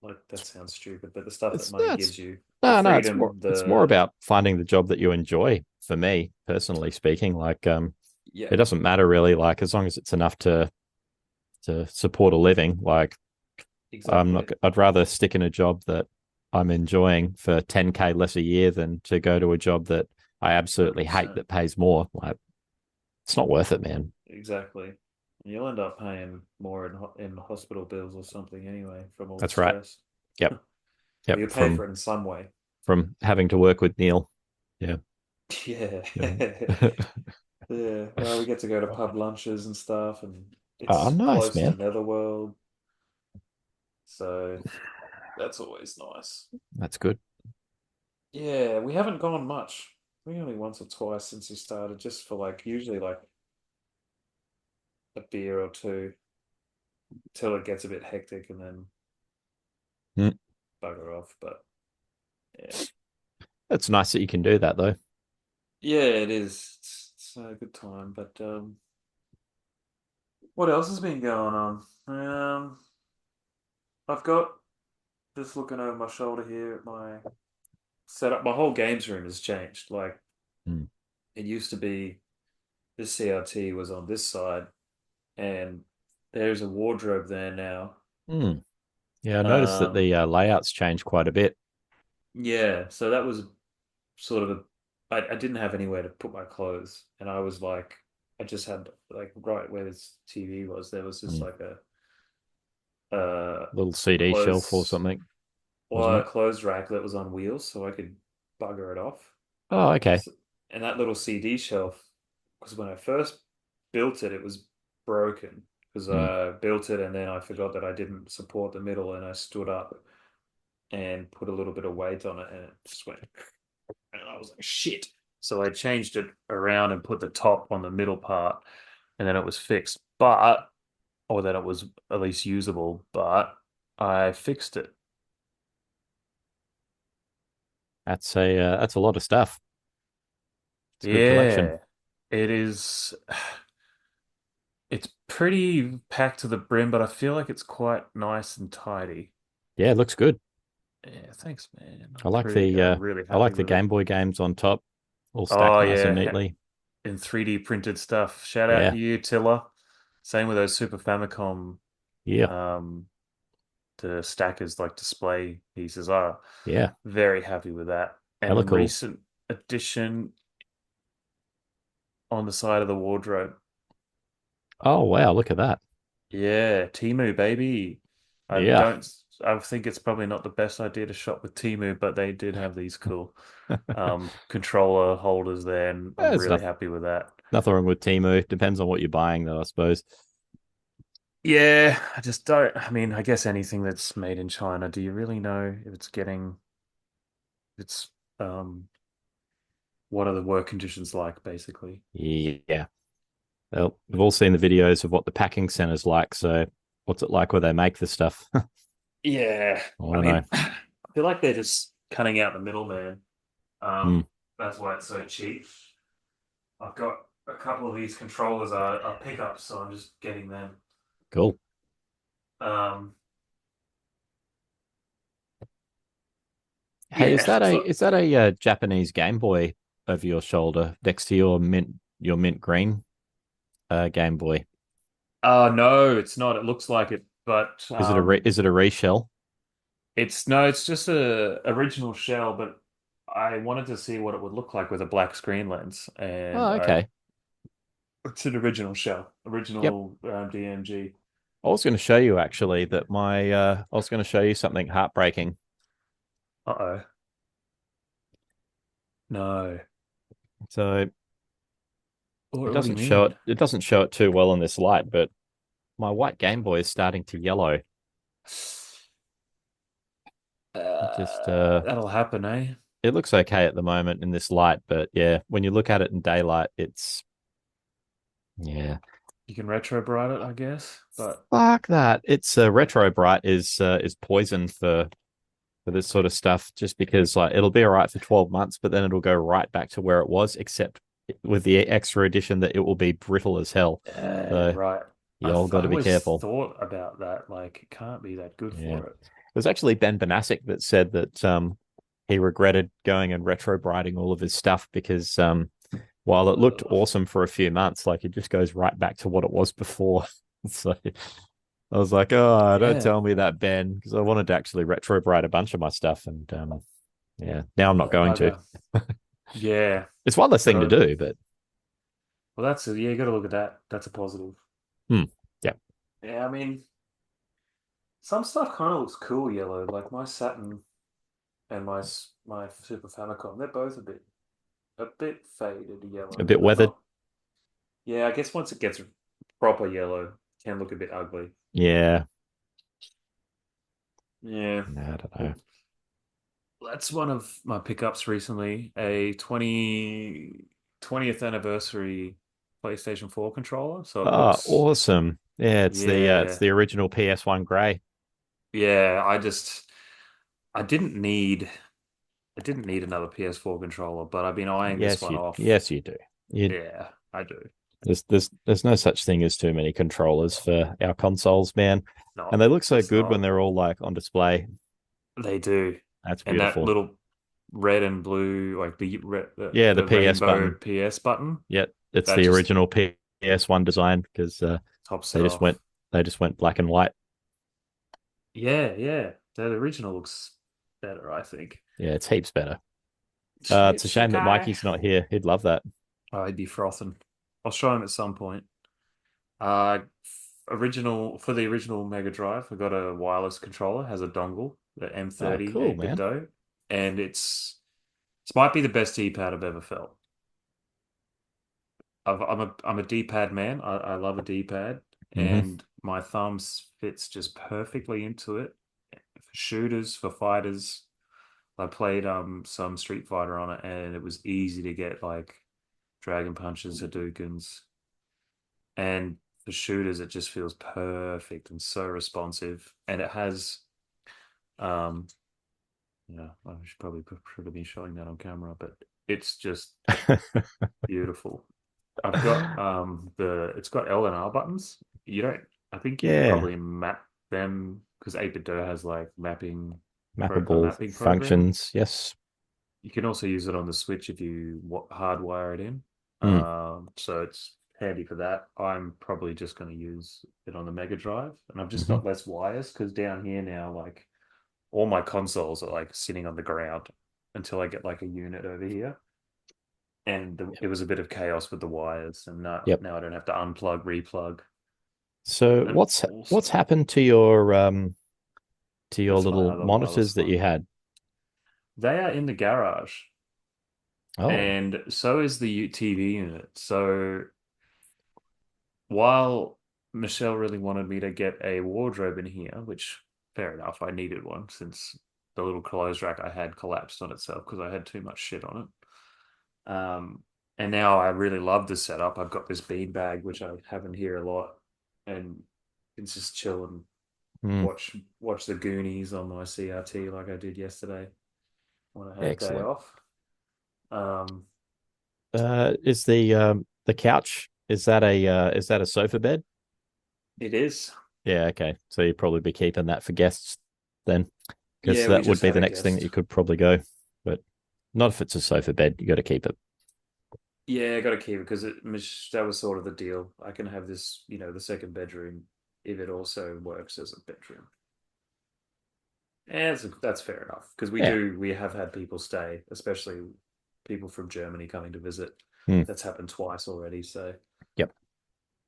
like that sounds stupid, but the stuff that It's money that's gives you, the no, freedom, it's more the about finding the job that you enjoy. For me, personally speaking, like yeah, it doesn't matter really. Like as long as it's enough to support a living. Like I'm not. exactly. I'd rather stick in a job that I'm enjoying for 10K less a year than to go to a job that I absolutely hate 100%. that pays more. Like it's not worth it, man. Exactly. And you'll end up paying more in hospital bills or something anyway from all the That's right. stress. Yep. Well, Yep. you pay for it in some way. From having to work with Neil. Yeah. Yeah. Yeah. Yeah. Well, we get to go to pub lunches and stuff, and Oh, it's nice, close to man. Netherworld, so that's always nice. That's good. Yeah, we haven't gone much. I think only once or twice since we started, just for like usually like a beer or two till it gets a bit hectic and then Mm. bugger off. But yeah. It's nice that you can do that, though. Yeah, it is. It's a good time. But what else has been going on? I've got just looking over my shoulder here at my setup. My whole games room has changed. Like Mm. it used to be, this CRT was on this side, and there's a wardrobe there now. Mm. Yeah, I noticed that Um, the layouts changed quite a bit. yeah, so that was sort of I didn't have anywhere to put my clothes, and I was like, I just had like right where this TV was, there was just Mm. like a Little CD shelf or clothes something, wasn't or a it? clothes rack that was on wheels, so I could bugger it off. Oh, okay. So, and that little CD shelf, because when I first built it, it was broken because Mm. I built it and then I forgot that I didn't support the middle, and I stood up and put a little bit of weight on it, and it just went. And I was like, shit. So I changed it around and put the top on the middle part, and then it was fixed. But, or that it was at least usable, but I fixed it. That's a lot of stuff. It's a good collection. Yeah, it is. It's pretty packed to the brim, but I feel like it's quite nice and tidy. Yeah, it looks good. Yeah, thanks, man. I like I'm really I happy like the with it. Game Boy games on top, all Oh stacked nice and yeah, neatly. in 3D printed stuff. Shout out to Yeah, you, Tiller. Same with those Super Famicom, yeah, um, the stackers like display pieces. Are yeah. very happy with that. They look And cool. recent addition on the side of the wardrobe. Oh wow, look at that. Yeah, Timu baby. I Yeah. don't. I think it's probably not the best idea to shop with Timu, but they did have these cool controller holders there, and I'm There's really not, happy with that. nothing wrong with Timu. Depends on what you're buying, though, I suppose. Yeah, I just don't. I mean, I guess anything that's made in China, do you really know if it's getting? It's um, what are the work conditions like, basically. Yeah. Well, we've all seen the videos of what the packing center's like. So, what's it like where they make the stuff? I Yeah, I don't know. mean, I feel like they're just cutting out the middleman. Hmm, That's why it's so cheap. I've got a couple of these controllers are pickups, so I'm just getting them. cool. Um, Hey, yeah, so is that a Japanese Game Boy over your shoulder next to your mint green Game Boy? no, it's not. It looks like it, but Is it a reshell? it's no, it's just a original shell, but I wanted to see what it would look like with a black screen lens, and Oh, I okay. it's an original shell, Yep. original DMG. I was going to show you actually that my I was going to show you something heartbreaking. Uh-oh. No. So What do you mean? it doesn't show it too well in this light, but my white Game Boy is starting to yellow. It just That'll happen, eh? it looks okay at the moment in this light, but yeah, when you look at it in daylight, it's yeah. You can retro bright it, I guess, but Fuck that. It's retro bright is poison for this sort of stuff just because like it'll be all right for 12 months, but then it'll go right back to where it was, except with the extra addition that it will be brittle as hell. So right. you all got I to be always careful. thought about that. Like, it can't be that good Yeah. for it. It was actually Ben Benasek that said that he regretted going and retro brighting all of his stuff because while it looked Ugh. awesome for a few months, like it just goes right back to what it was before. So I was like, oh, don't Yeah. tell me that, Ben, because I wanted to actually retro bright a bunch of my stuff. And yeah, now I'm not going to. Bugger. Yeah. It's one less thing to Gotta, do, but well, yeah, you gotta look at that. That's a positive. hmm, yeah. Yeah, I mean, some stuff kind of looks cool yellow. Like my Saturn and my Super Famicom, they're both a bit faded A yellow, bit but weathered. not. Yeah, I guess once it gets proper yellow, it can look a bit ugly. Yeah. Yeah. No, I don't know. Well, that's one of my pickups recently, a 20th anniversary PlayStation 4 controller. So it Oh, looks, awesome. Yeah, it's yeah, the original PS1 Grey. yeah. I didn't need, I didn't need another PS4 controller, but I've been eyeing this one off. Yes you do. You Yeah, I do. there's no such thing as too many controllers for our consoles, man. And Not, they look so it's good when not. they're all like on display. They do, That's and that beautiful. little red and blue, like Yeah, the the PS rainbow button. PS button, Yeah, it's that the just original PS1 design because tops it they just off. went black and white. Yeah, yeah. That original looks better, I think. Yeah, it's heaps better. It's a Chips, shame that guy. Mikey's not here. He'd love that. Oh, he'd be frothing. I'll show him at some point. Uh, original for the original Mega Drive, I got a wireless controller, has a dongle, the Oh, M30 cool, 8-bit man. Do, and this might be the best D-pad I've ever felt. I'm a D-pad man. I love a D-pad, Hmm. and my thumbs fits just perfectly into it for shooters, for fighters. I played some Street Fighter on it, and it was easy to get like Dragon Punches, Hadoukens, and for shooters, it just feels perfect and so responsive. And it has, um, yeah, I should have been showing that on camera, but it's just beautiful. I've got it's got L and R buttons. You don't, I think you could Yeah, probably map them because 8-bit has like a mappable mapping program. functions. Yes. You can also use it on the Switch if you hardwire it in. Mm. So it's handy for that. I'm probably just going to use it on the Mega Drive, and I've just Hmm. got less wires because down here now, like all my consoles are like sitting on the ground until I get like a unit over here. And Yep. it was a bit of chaos with the wires, and Yep. now I don't have to unplug, replug, So and what's awesome. happened to your That's my little other monitors wireless that you one. had? They are in the garage, Oh, and so is the TV unit. So while Michelle really wanted me to get a wardrobe in here, which fair enough, I needed one since the little clothes rack I had collapsed on itself because I had too much shit on it. And now I really love the setup. I've got this bean bag which I have in here a lot, and it's just chill and Mm, watch the Goonies on my CRT like I did yesterday when I had a day excellent. off. Um, Is the couch, is that a sofa bed? it is. Yeah, okay. So you'd probably be keeping that for guests then, because Yeah, we that would just be had the a next thing that guest. you could probably go. But not if it's a sofa bed. You got to keep it. Yeah, I got to keep it because that was sort of the deal. I can have this, the second bedroom if it also works as a bedroom. And that's fair enough because Yeah. we have had people stay, especially people from Germany coming to visit. Hmm. That's happened twice already. So, Yep.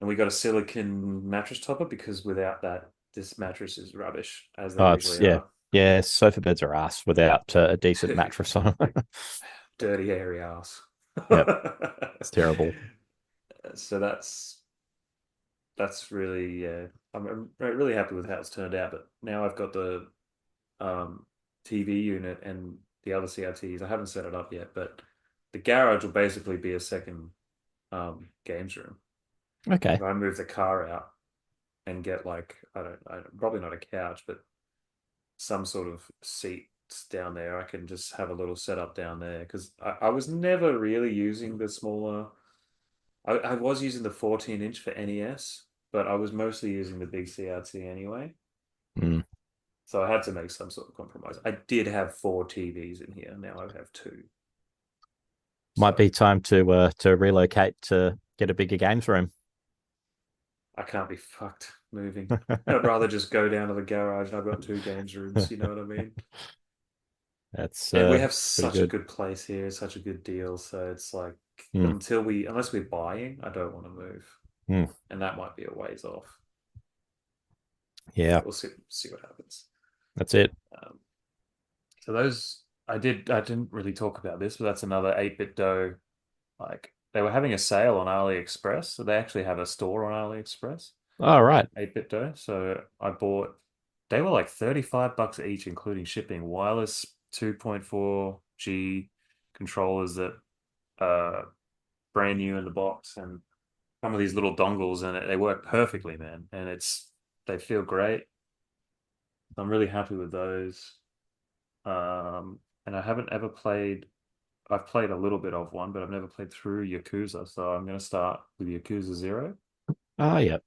and we got a silicon mattress topper because without that, this mattress is rubbish as they Oh, it's usually yeah, are. yeah. Sofa beds are ass without a decent mattress on them. Dirty, hairy ass. Yep, it's terrible. So that's really, yeah. I'm really happy with how it's turned out. But now I've got the um, TV unit and the other CRTs. I haven't set it up yet, but the garage will basically be a second games room. Okay. If I move the car out and get like probably not a couch, but some sort of seats down there, I can just have a little setup down there because I was never really using the smaller. I was using the 14-inch for NES, but I was mostly using the big CRT anyway. Mm. So I had to make some sort of compromise. I did have four TVs in here. Now I have two. Might So be time to relocate to get a bigger games room. I can't be fucked moving. I'd rather just go down to the garage and I've got two games rooms. You know what I mean? That's And we have pretty such a good. good place here, such a good deal. So it's like Mm. unless we're buying, I don't want to move. Mm. And that might be a ways off. Yeah, But we'll see what happens. that's it. Um, so those I didn't really talk about this, but that's another 8-bit dough. Like they were having a sale on AliExpress, so they actually have a store on AliExpress. All right. 8-bit dough. So I bought. They were like $35 each, including shipping. Wireless 2.4G controllers that brand new in the box, and some of these little dongles, and they work perfectly, man. And they feel great. I'm really happy with those. And I haven't ever played. I've played a little bit of one, but I've never played through Yakuza. So I'm going to start with Yakuza Zero Oh, yeah.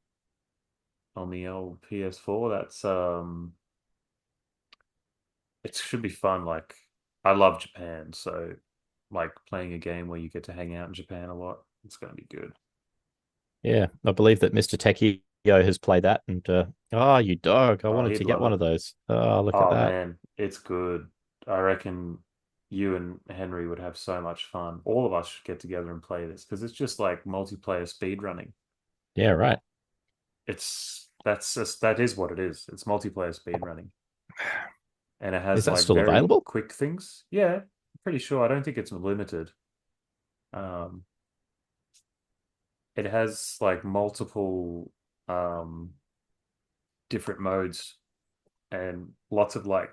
on the old PS4. It should be fun. Like I love Japan, so like playing a game where you get to hang out in Japan a lot. It's going to be good. Yeah. I believe that Mr. Techio has played that, and oh, you dog! I Oh, wanted he'd to get love one it. of those. Oh, look at Oh that. man, it's good. I reckon you and Henry would have so much fun. All of us should get together and play this because it's just like multiplayer speed running. Yeah, right. That is what it is. It's multiplayer speed running, and it Is has that like still very available? quick things. Yeah, I'm pretty sure. I don't think it's limited. Um, it has like multiple um different modes and lots of like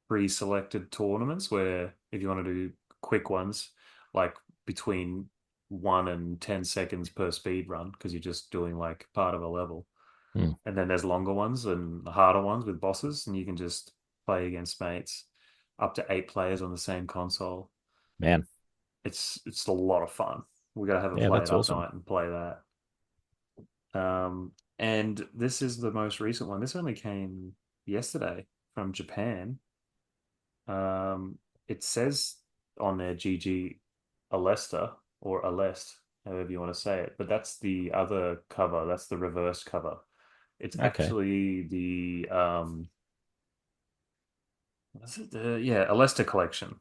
pre-selected tournaments where if you want to do quick ones, like between 1 and 10 seconds per speed run, because you're just doing like part of a level. Hmm. And then there's longer ones and harder ones with bosses, and you can just play against mates up to 8 players on the same console. Man, It's a lot of fun. We gotta have a yeah, play it that's up awesome. night and play that. And this is the most recent one. This only came yesterday from Japan. Um, it says on there GG Alesta or Alest, however you want to say it, but that's the other cover. That's the reverse cover. It's Okay. actually the what's it? Yeah, Alesta collection.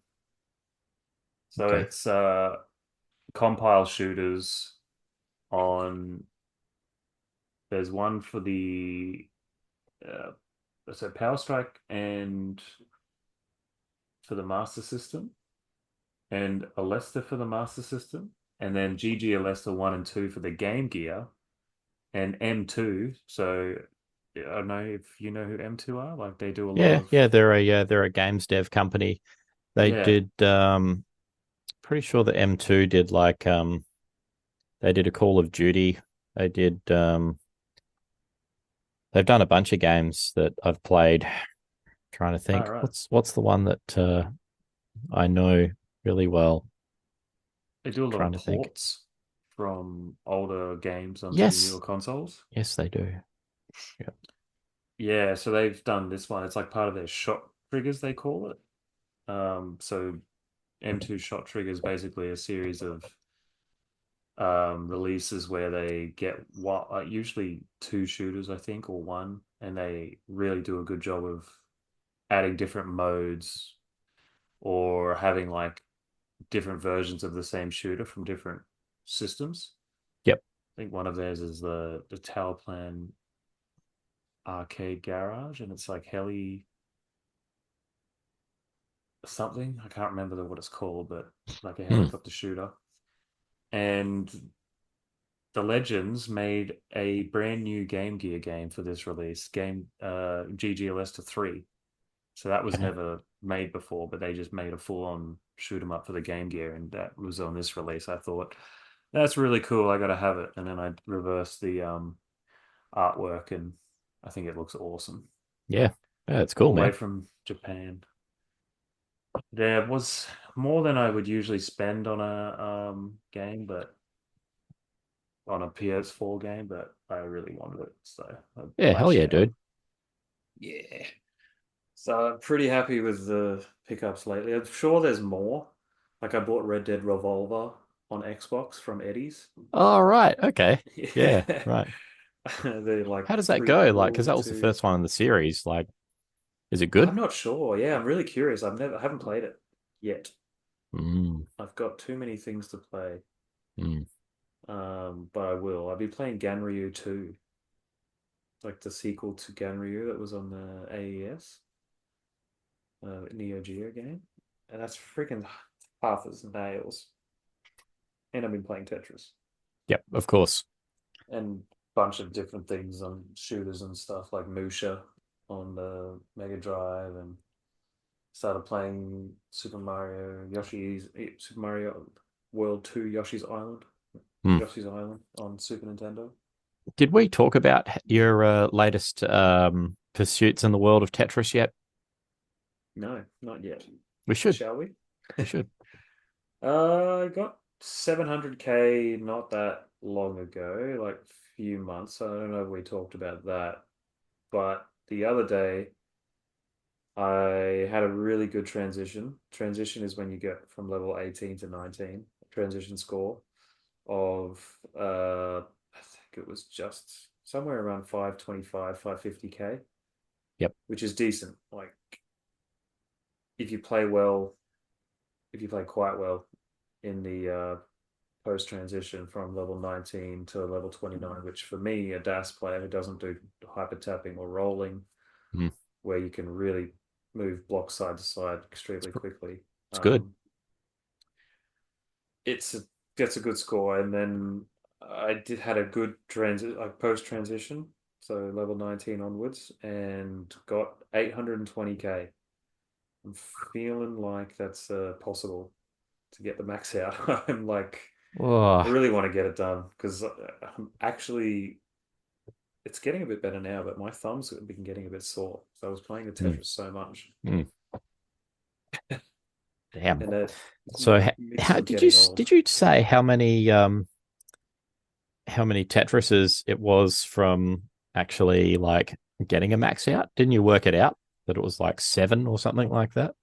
So Okay. it's compile shooters on. There's one for the uh, so Power Strike and for the Master System, and Alesta for the Master System, and then GG Alesta 1 and 2 for the Game Gear, and M2. So I don't know if you know who M2 are. Like they do a lot Yeah, of yeah, they're a games dev company. They yeah. did pretty sure that M2 did like they did a Call of Duty. They did they've done a bunch of games that I've played. Trying to All think. right. What's the one that I know really well? They do a lot Trying of to think. ports from older games onto newer Yes. consoles. Yes, they do. Yeah. Yeah, so they've done this one. It's like part of their shot triggers, they call it. So M2 shot triggers basically a series of releases where they get what usually two shooters, I think, or one, and they really do a good job of adding different modes or having like different versions of the same shooter from different systems. Yep. I think one of theirs is the Tower Plan Arcade Garage, and it's like heli something. I can't remember what it's called, but like a Hmm. helicopter shooter. And the Legends made a brand new Game Gear game for this release, game GGLS to 3. So that was Okay. never made before, but they just made a full-on shoot 'em up for the Game Gear, and that was on this release. I thought that's really cool. I got to have it, and then I reversed the artwork, and I think it looks awesome. Yeah. Yeah, it's All cool, the way man. from Japan. There was more than I would usually spend on a game, but on a PS4 game, but I really wanted it, so I Yeah, hell lashed yeah, out. dude. Yeah. So I'm pretty happy with the pickups lately. I'm sure there's more. Like I bought Red Dead Revolver on Xbox from Eddie's. All right. Okay. Yeah, Yeah. right. They're like How does that go? Like, because prequel that was the to. first one in the series. Like, is it good? I'm not sure. Yeah, I'm really curious. I haven't played it yet. Mm, I've got too many things to play. mm. But I will. I'll be playing Ganryu 2, like the sequel to Ganryu that was on the AES, Neo Geo game. And that's freaking tough as nails. And I've been playing Tetris Yep, of course. and a bunch of different things on shooters and stuff like Musha on the Mega Drive, and started playing Super Mario World 2 Mm. Yoshi's Island on Super Nintendo. Did we talk about your latest pursuits in the world of Tetris yet? No, not yet. We should. Shall we? We should. I got 700K not that long ago, like a few months. I don't know if we talked about that, but the other day I had a really good transition. Transition is when you get from level 18 to 19, transition score of I think it was just somewhere around 525, 550K, Yep. which is decent. Like if you play well, if you play quite well in the post transition from level 19 to level 29, which for me, a DAS player who doesn't do hyper tapping or rolling, Mm. where you can really move blocks side to side extremely quickly. It's good. Um, it's a, gets a good score, and then I did had a good transit like post transition, so level 19 onwards, and got 820K. I'm feeling like that's possible to get the max out. I'm like, I Oh, really want to get it done because I'm actually it's getting a bit better now, but my thumbs have been getting a bit sore. So I was playing the mm, Tetris so much, mm, damn. and that So, mixed how with getting old. did you say how many Tetrises it was from actually like getting a max out? Didn't you work it out that it was like seven or something like that?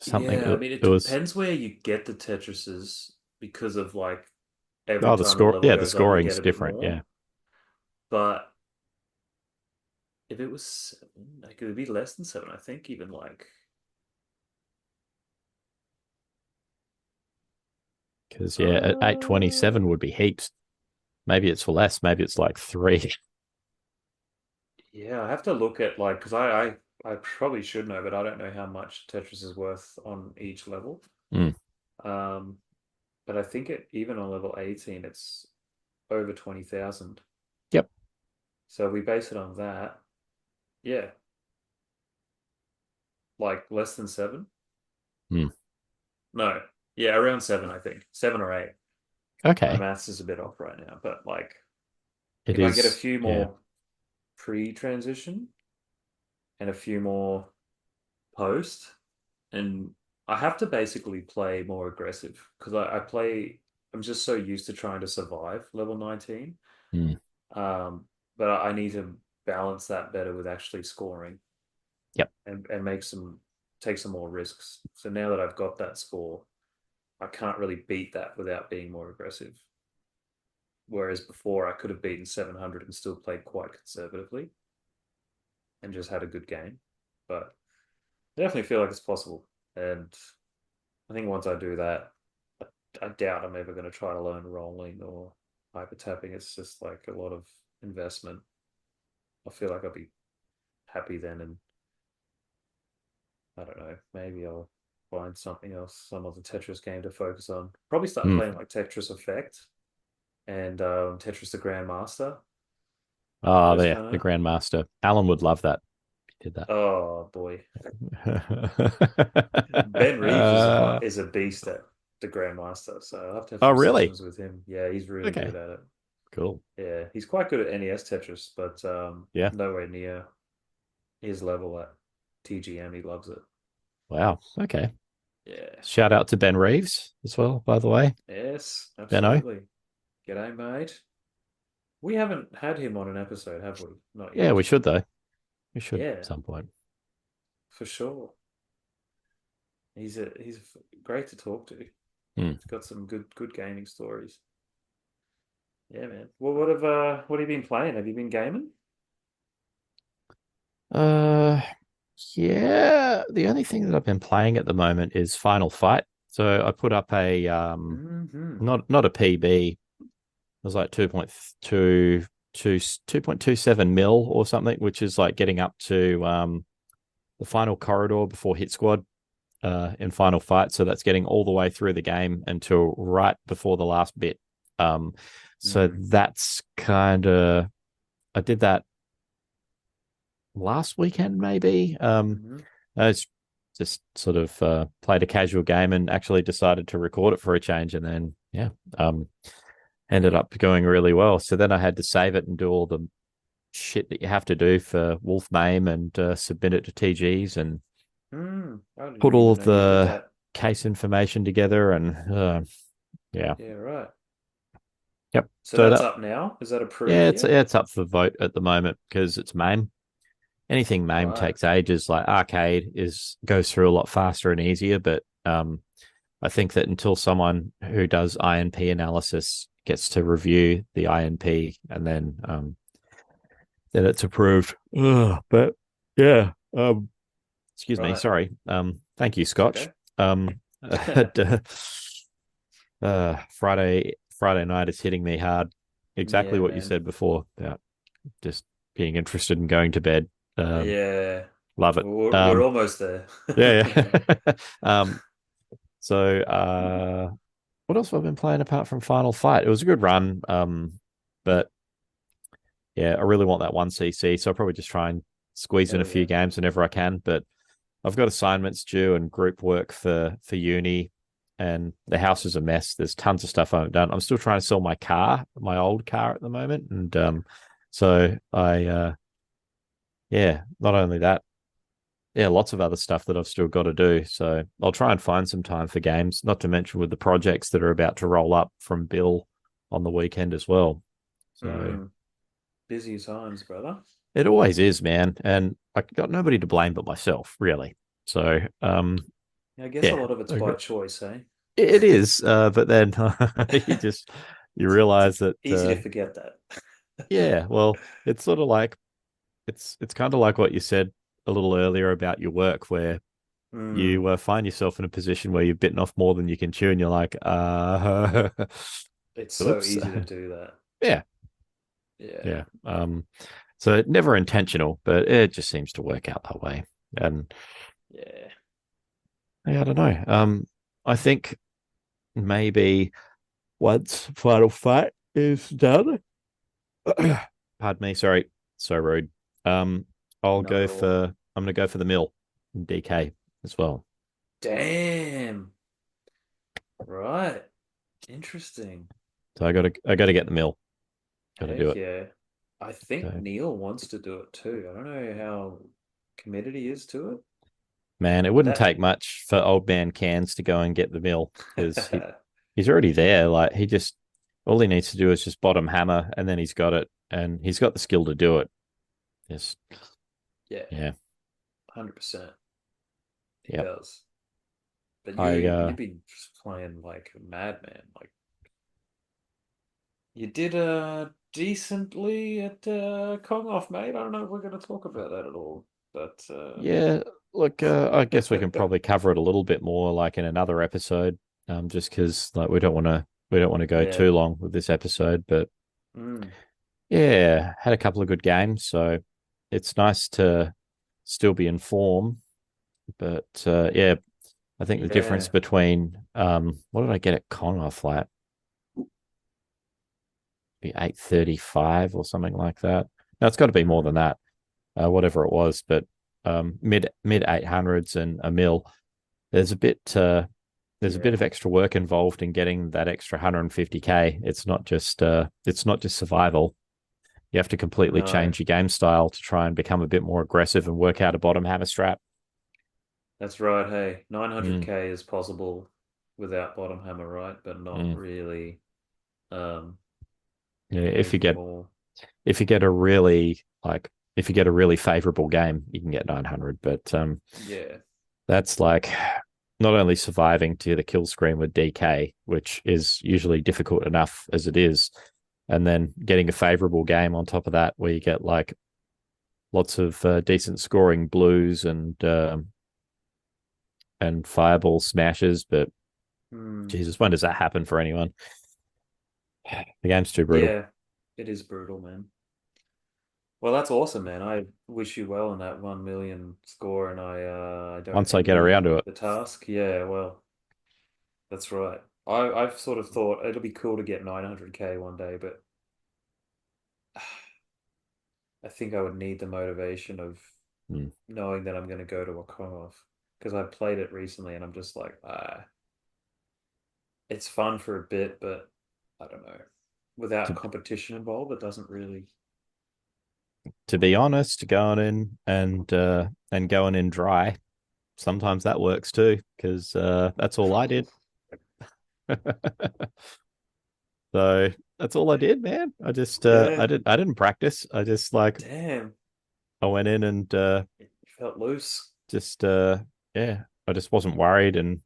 Something Yeah, I mean, it it was. depends where you get the Tetrises because of like every Oh, the time the score. level Yeah, the goes up, you get scoring's a bit different. more. Yeah, But if it was seven, like it would be less than seven, I think, even like because yeah, at eight twenty uh seven would be heaps. Maybe it's less. Maybe it's like three. yeah, I have to look at like because I probably should know, but I don't know how much Tetris is worth on each level. Mm, Um, but I think it even on level 18, it's over 20,000. yep. So we base it on that. Yeah, like less than seven. Hmm. No, yeah, around seven, I think. 7 or 8. My Okay. maths is a bit off right now, but like It if I get a is. few Yeah. more pre-transition and a few more post, and I have to basically play more aggressive because I play. I'm just so used to trying to survive level 19. Hmm. Um, but I need to balance that better with actually scoring Yep. and take some more risks. So now that I've got that score, I can't really beat that without being more aggressive. Whereas before, I could have beaten 700 and still played quite conservatively and just had a good game. But I definitely feel like it's possible. And I think once I do that, I doubt I'm ever going to try to learn rolling or hyper tapping. It's just like a lot of investment. I feel like I'll be happy then, and I don't know. Maybe I'll find something else, some other Tetris game to focus on. Probably start Hmm. playing like Tetris Effect and Tetris the Grandmaster. Oh, Those yeah, kind the of. Grandmaster. Alan would love that. He did that. Oh boy, Ben Reeves is a beast at the Grandmaster, so I'll have to have Oh, some really? sessions with him. Yeah, he's really good Okay. at it. Cool. Yeah, he's quite good at NES Tetris, but Yeah. nowhere near his level at TGM. He loves it. Wow. Okay. Yeah. Shout out to Ben Reeves as well, by the way. Yes, Benno. absolutely. G'day, mate. We haven't had him on an episode, have we? Not Yeah, yet. we should though. We should at Yeah, some point. for sure. He's great to talk to. He's Hmm. got some good gaming stories. Yeah, man. Well, what have you been playing? Have you been gaming? Uh, yeah. The only thing that I've been playing at the moment is Final Fight. So I put up a Mm-hmm. not a PB. It was like 2.27 mil or something, which is like getting up to the final corridor before hit squad in Final Fight. So that's getting all the way through the game until right before the last bit. Um, so Mm. that's kind of I did that last weekend, maybe. Mm-hmm. I was just sort of played a casual game and actually decided to record it for a change, and then yeah, um, ended up going really well. So then I had to save it and do all the shit that you have to do for Wolf Mame and submit it to TGs and I didn't put all even of know you did the that. case information together. And yeah, Yeah, right. yep. So So that's that up now. Is that yeah, approved yet? it's up for vote at the moment because it's Mame. Anything Mame Right. takes ages. Like Arcade is goes through a lot faster and easier, but I think that until someone who does INP analysis gets to review the INP and then it's approved. Ugh, but yeah, excuse me, Right. sorry. Thank you, It's Scotch. okay. Um, Friday night is hitting me hard. Exactly Yeah, what you man. said before about just being interested in going to bed. Yeah. Love it. We're almost there. Yeah, yeah. So what else have I been playing apart from Final Fight? It was a good run. But yeah, I really want that 1cc, so I'll probably just try and squeeze in a Hell few yeah. games whenever I can. But I've got assignments due and group work for uni, and the house is a mess. There's tons of stuff I haven't done. I'm still trying to sell my car, my old car at the moment, and so I yeah, not only that, yeah, lots of other stuff that I've still got to do. So I'll try and find some time for games. Not to mention with the projects that are about to roll up from Bill on the weekend as well. So Mm. Busy times, brother. it always is, man, and I got nobody to blame but myself, really. So I guess a yeah, lot of it's by choice, eh? it is, but then you just you It's realize that easy to forget that. yeah, well, it's sort of like it's kind of like what you said a little earlier about your work, where Mm. you find yourself in a position where you've bitten off more than you can chew, and you're like, It's so whoops, easy to do that. yeah, Yeah. yeah. So never intentional, but it just seems to work out that way, and Yeah. yeah, I don't know. I think maybe once Final Fight is done, pardon me, sorry. So rude. Um, I'll Not go at all. for. I'm gonna go for the mill, DK as well. Damn. Right. Interesting. So I gotta get the mill. Gotta do Heck it. yeah. I think So Neil wants to do it too. I don't know how committed he is to man, it it. wouldn't take much for old man Cans to go and get the mill because That he's already there. Like he just all he needs to do is just bottom hammer and then he's got it and he's got the skill to do it. Just yeah, yeah. 100%. He Yep. does. But I you've been just playing like a madman. Like you did decently at Kong off, mate. I don't know if we're gonna talk about that at all. But yeah, look, I guess we can probably cover it a little bit more like in another episode. Just because like we don't want to go yeah. too long with this episode, but Mm, yeah, had a couple of good games, so it's nice to still be in form. But yeah, I think the difference yeah. between what did I get at Con off like 835 or something like that. No, it's got to be more than Mm, that, whatever it was. But mid 800s and a mil. There's a bit there's a bit yeah. of extra work involved in getting that extra 150k. It's not just survival. You have to completely No, change your game style to try and become a bit more aggressive and work out a bottom hammer strap. that's right. Hey, Mm, 900k is possible without bottom hammer, right? But not mm. really um Yeah, if you anything get more. if you get a really like if you get a really favorable game, you can get 900. But Yeah. that's like not only surviving to the kill screen with DK, which is usually difficult enough as it is, and then getting a favorable game on top of that, where you get like lots of decent scoring blues and fireball smashes. But Hmm. Jesus, when does that happen for anyone? The game's too brutal. Yeah, it is brutal, man. Well, that's awesome, man. I wish you well in that 1 million score, and I don't Once I get envy around you to it, the task. Yeah, well, that's right. I've sort of thought it'll be cool to get 900k one day, but I think I would need the motivation of mm. knowing that I'm going to go to a con-off because I played it recently, and I'm just like, it's fun for a bit, but I don't know. Without to competition involved, it doesn't really. to be honest, going in and going in dry, sometimes that works too because that's all I did. So that's all I did, man. I Yeah, didn't practice. I just like damn, I went in and it felt loose. just yeah, I just wasn't worried and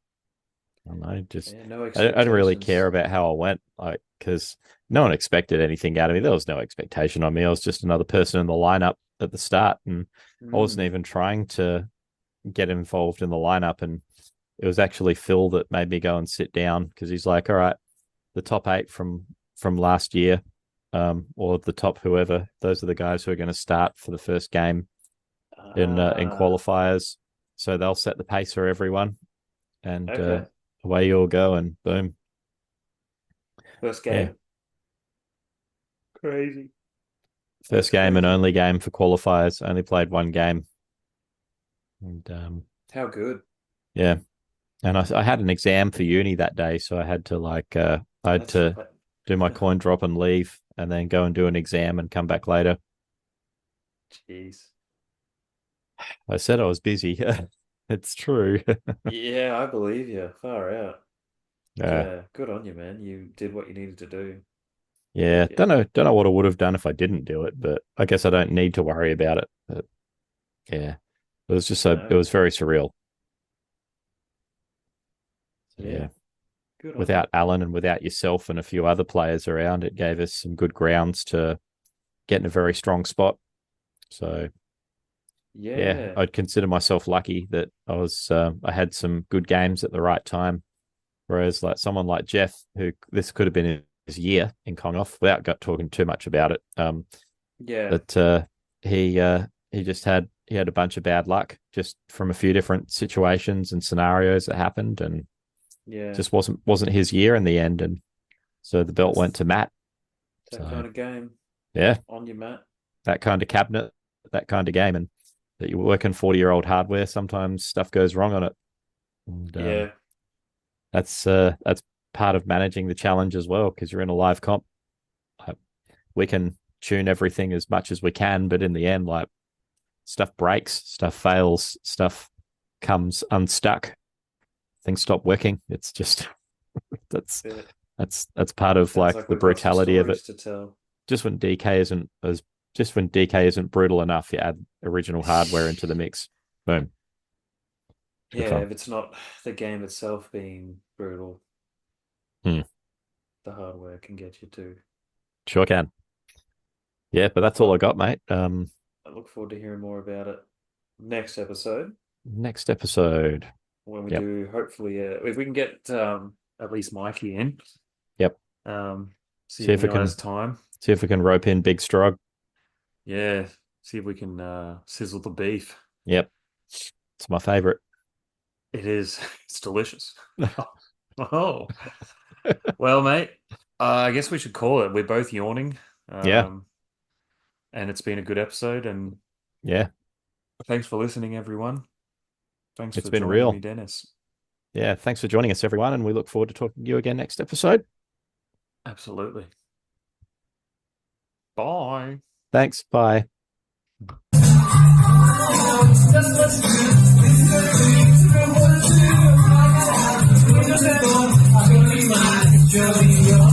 I don't know, just Yeah, no I didn't really care expectations. about how I went, like because no one expected anything out of me. There was no expectation on me. I was just another person in the lineup at the start, and I wasn't Mm. even trying to get involved in the lineup. And it was actually Phil that made me go and sit down because he's like, "All right, the top eight from last year, or the top whoever, those are the guys who are going to start for the first game in Ah, qualifiers. So they'll set the pace for everyone, and okay. away you all go, and boom, First yeah, game. Crazy. That's first game and crazy. only game for qualifiers. Only played one game, and How good. yeah, and I had an exam for uni that day, so I had That's to right. do my coin drop and leave, and then go and do an exam and come back later. Jeez. I said I was busy. It's true. Yeah, I believe you. Far out. Yeah. Yeah, good on you, man. You did what you needed to do. Yeah, Heck yeah. don't know what I would have done if I didn't do it, but I guess I don't need to worry about it. But yeah, it No. was very surreal. Yeah, Yeah, good on you. without Alan and without yourself and a few other players around, it gave us some good grounds to get in a very strong spot. So yeah, Yeah. I'd consider myself lucky that I had some good games at the right time. Whereas like someone like Jeff, who this could have been his year in Kong off without talking too much about it. Yeah. That he just he had a bunch of bad luck just from a few different situations and scenarios that happened, and Yeah. just wasn't his year in the end, and so the belt went That's to Matt. that So kind of game. yeah, On you, Matt. that kind of cabinet, that kind of game, and that you're working 40-year-old hardware. Sometimes stuff goes wrong on it. And, Yeah. that's part of managing the challenge as well, because you're in a live comp. We can tune everything as much as we can, but in the end, like, stuff breaks, stuff fails, stuff comes unstuck, things stop working. It's just that's Yeah. that's part of Sounds like the we've got some brutality of it. stories to tell. Just when DK isn't brutal enough, you add original hardware into the mix. Boom. Good Yeah, fun. if it's not the game itself being brutal, Hmm. the hardware can get you too. Sure can. Yeah, but that's all I got, mate. I look forward to hearing more about it next episode Next episode. when we Yep. do. Hopefully, if we can get at least Mikey in. Yep. See if he has time. See if we can rope in Big Strog. Yeah, see if we can sizzle the beef. Yep. It's my favorite. It is. It's delicious. Oh. Well, mate, I guess we should call it. We're both yawning. Yeah. And it's been a good episode. And Yeah. thanks for listening, everyone. Thanks It's for been joining real. me, Dennis. Yeah. Thanks for joining us, everyone. And we look forward to talking to you again next episode. Absolutely. Bye. Thanks. Bye. Joey,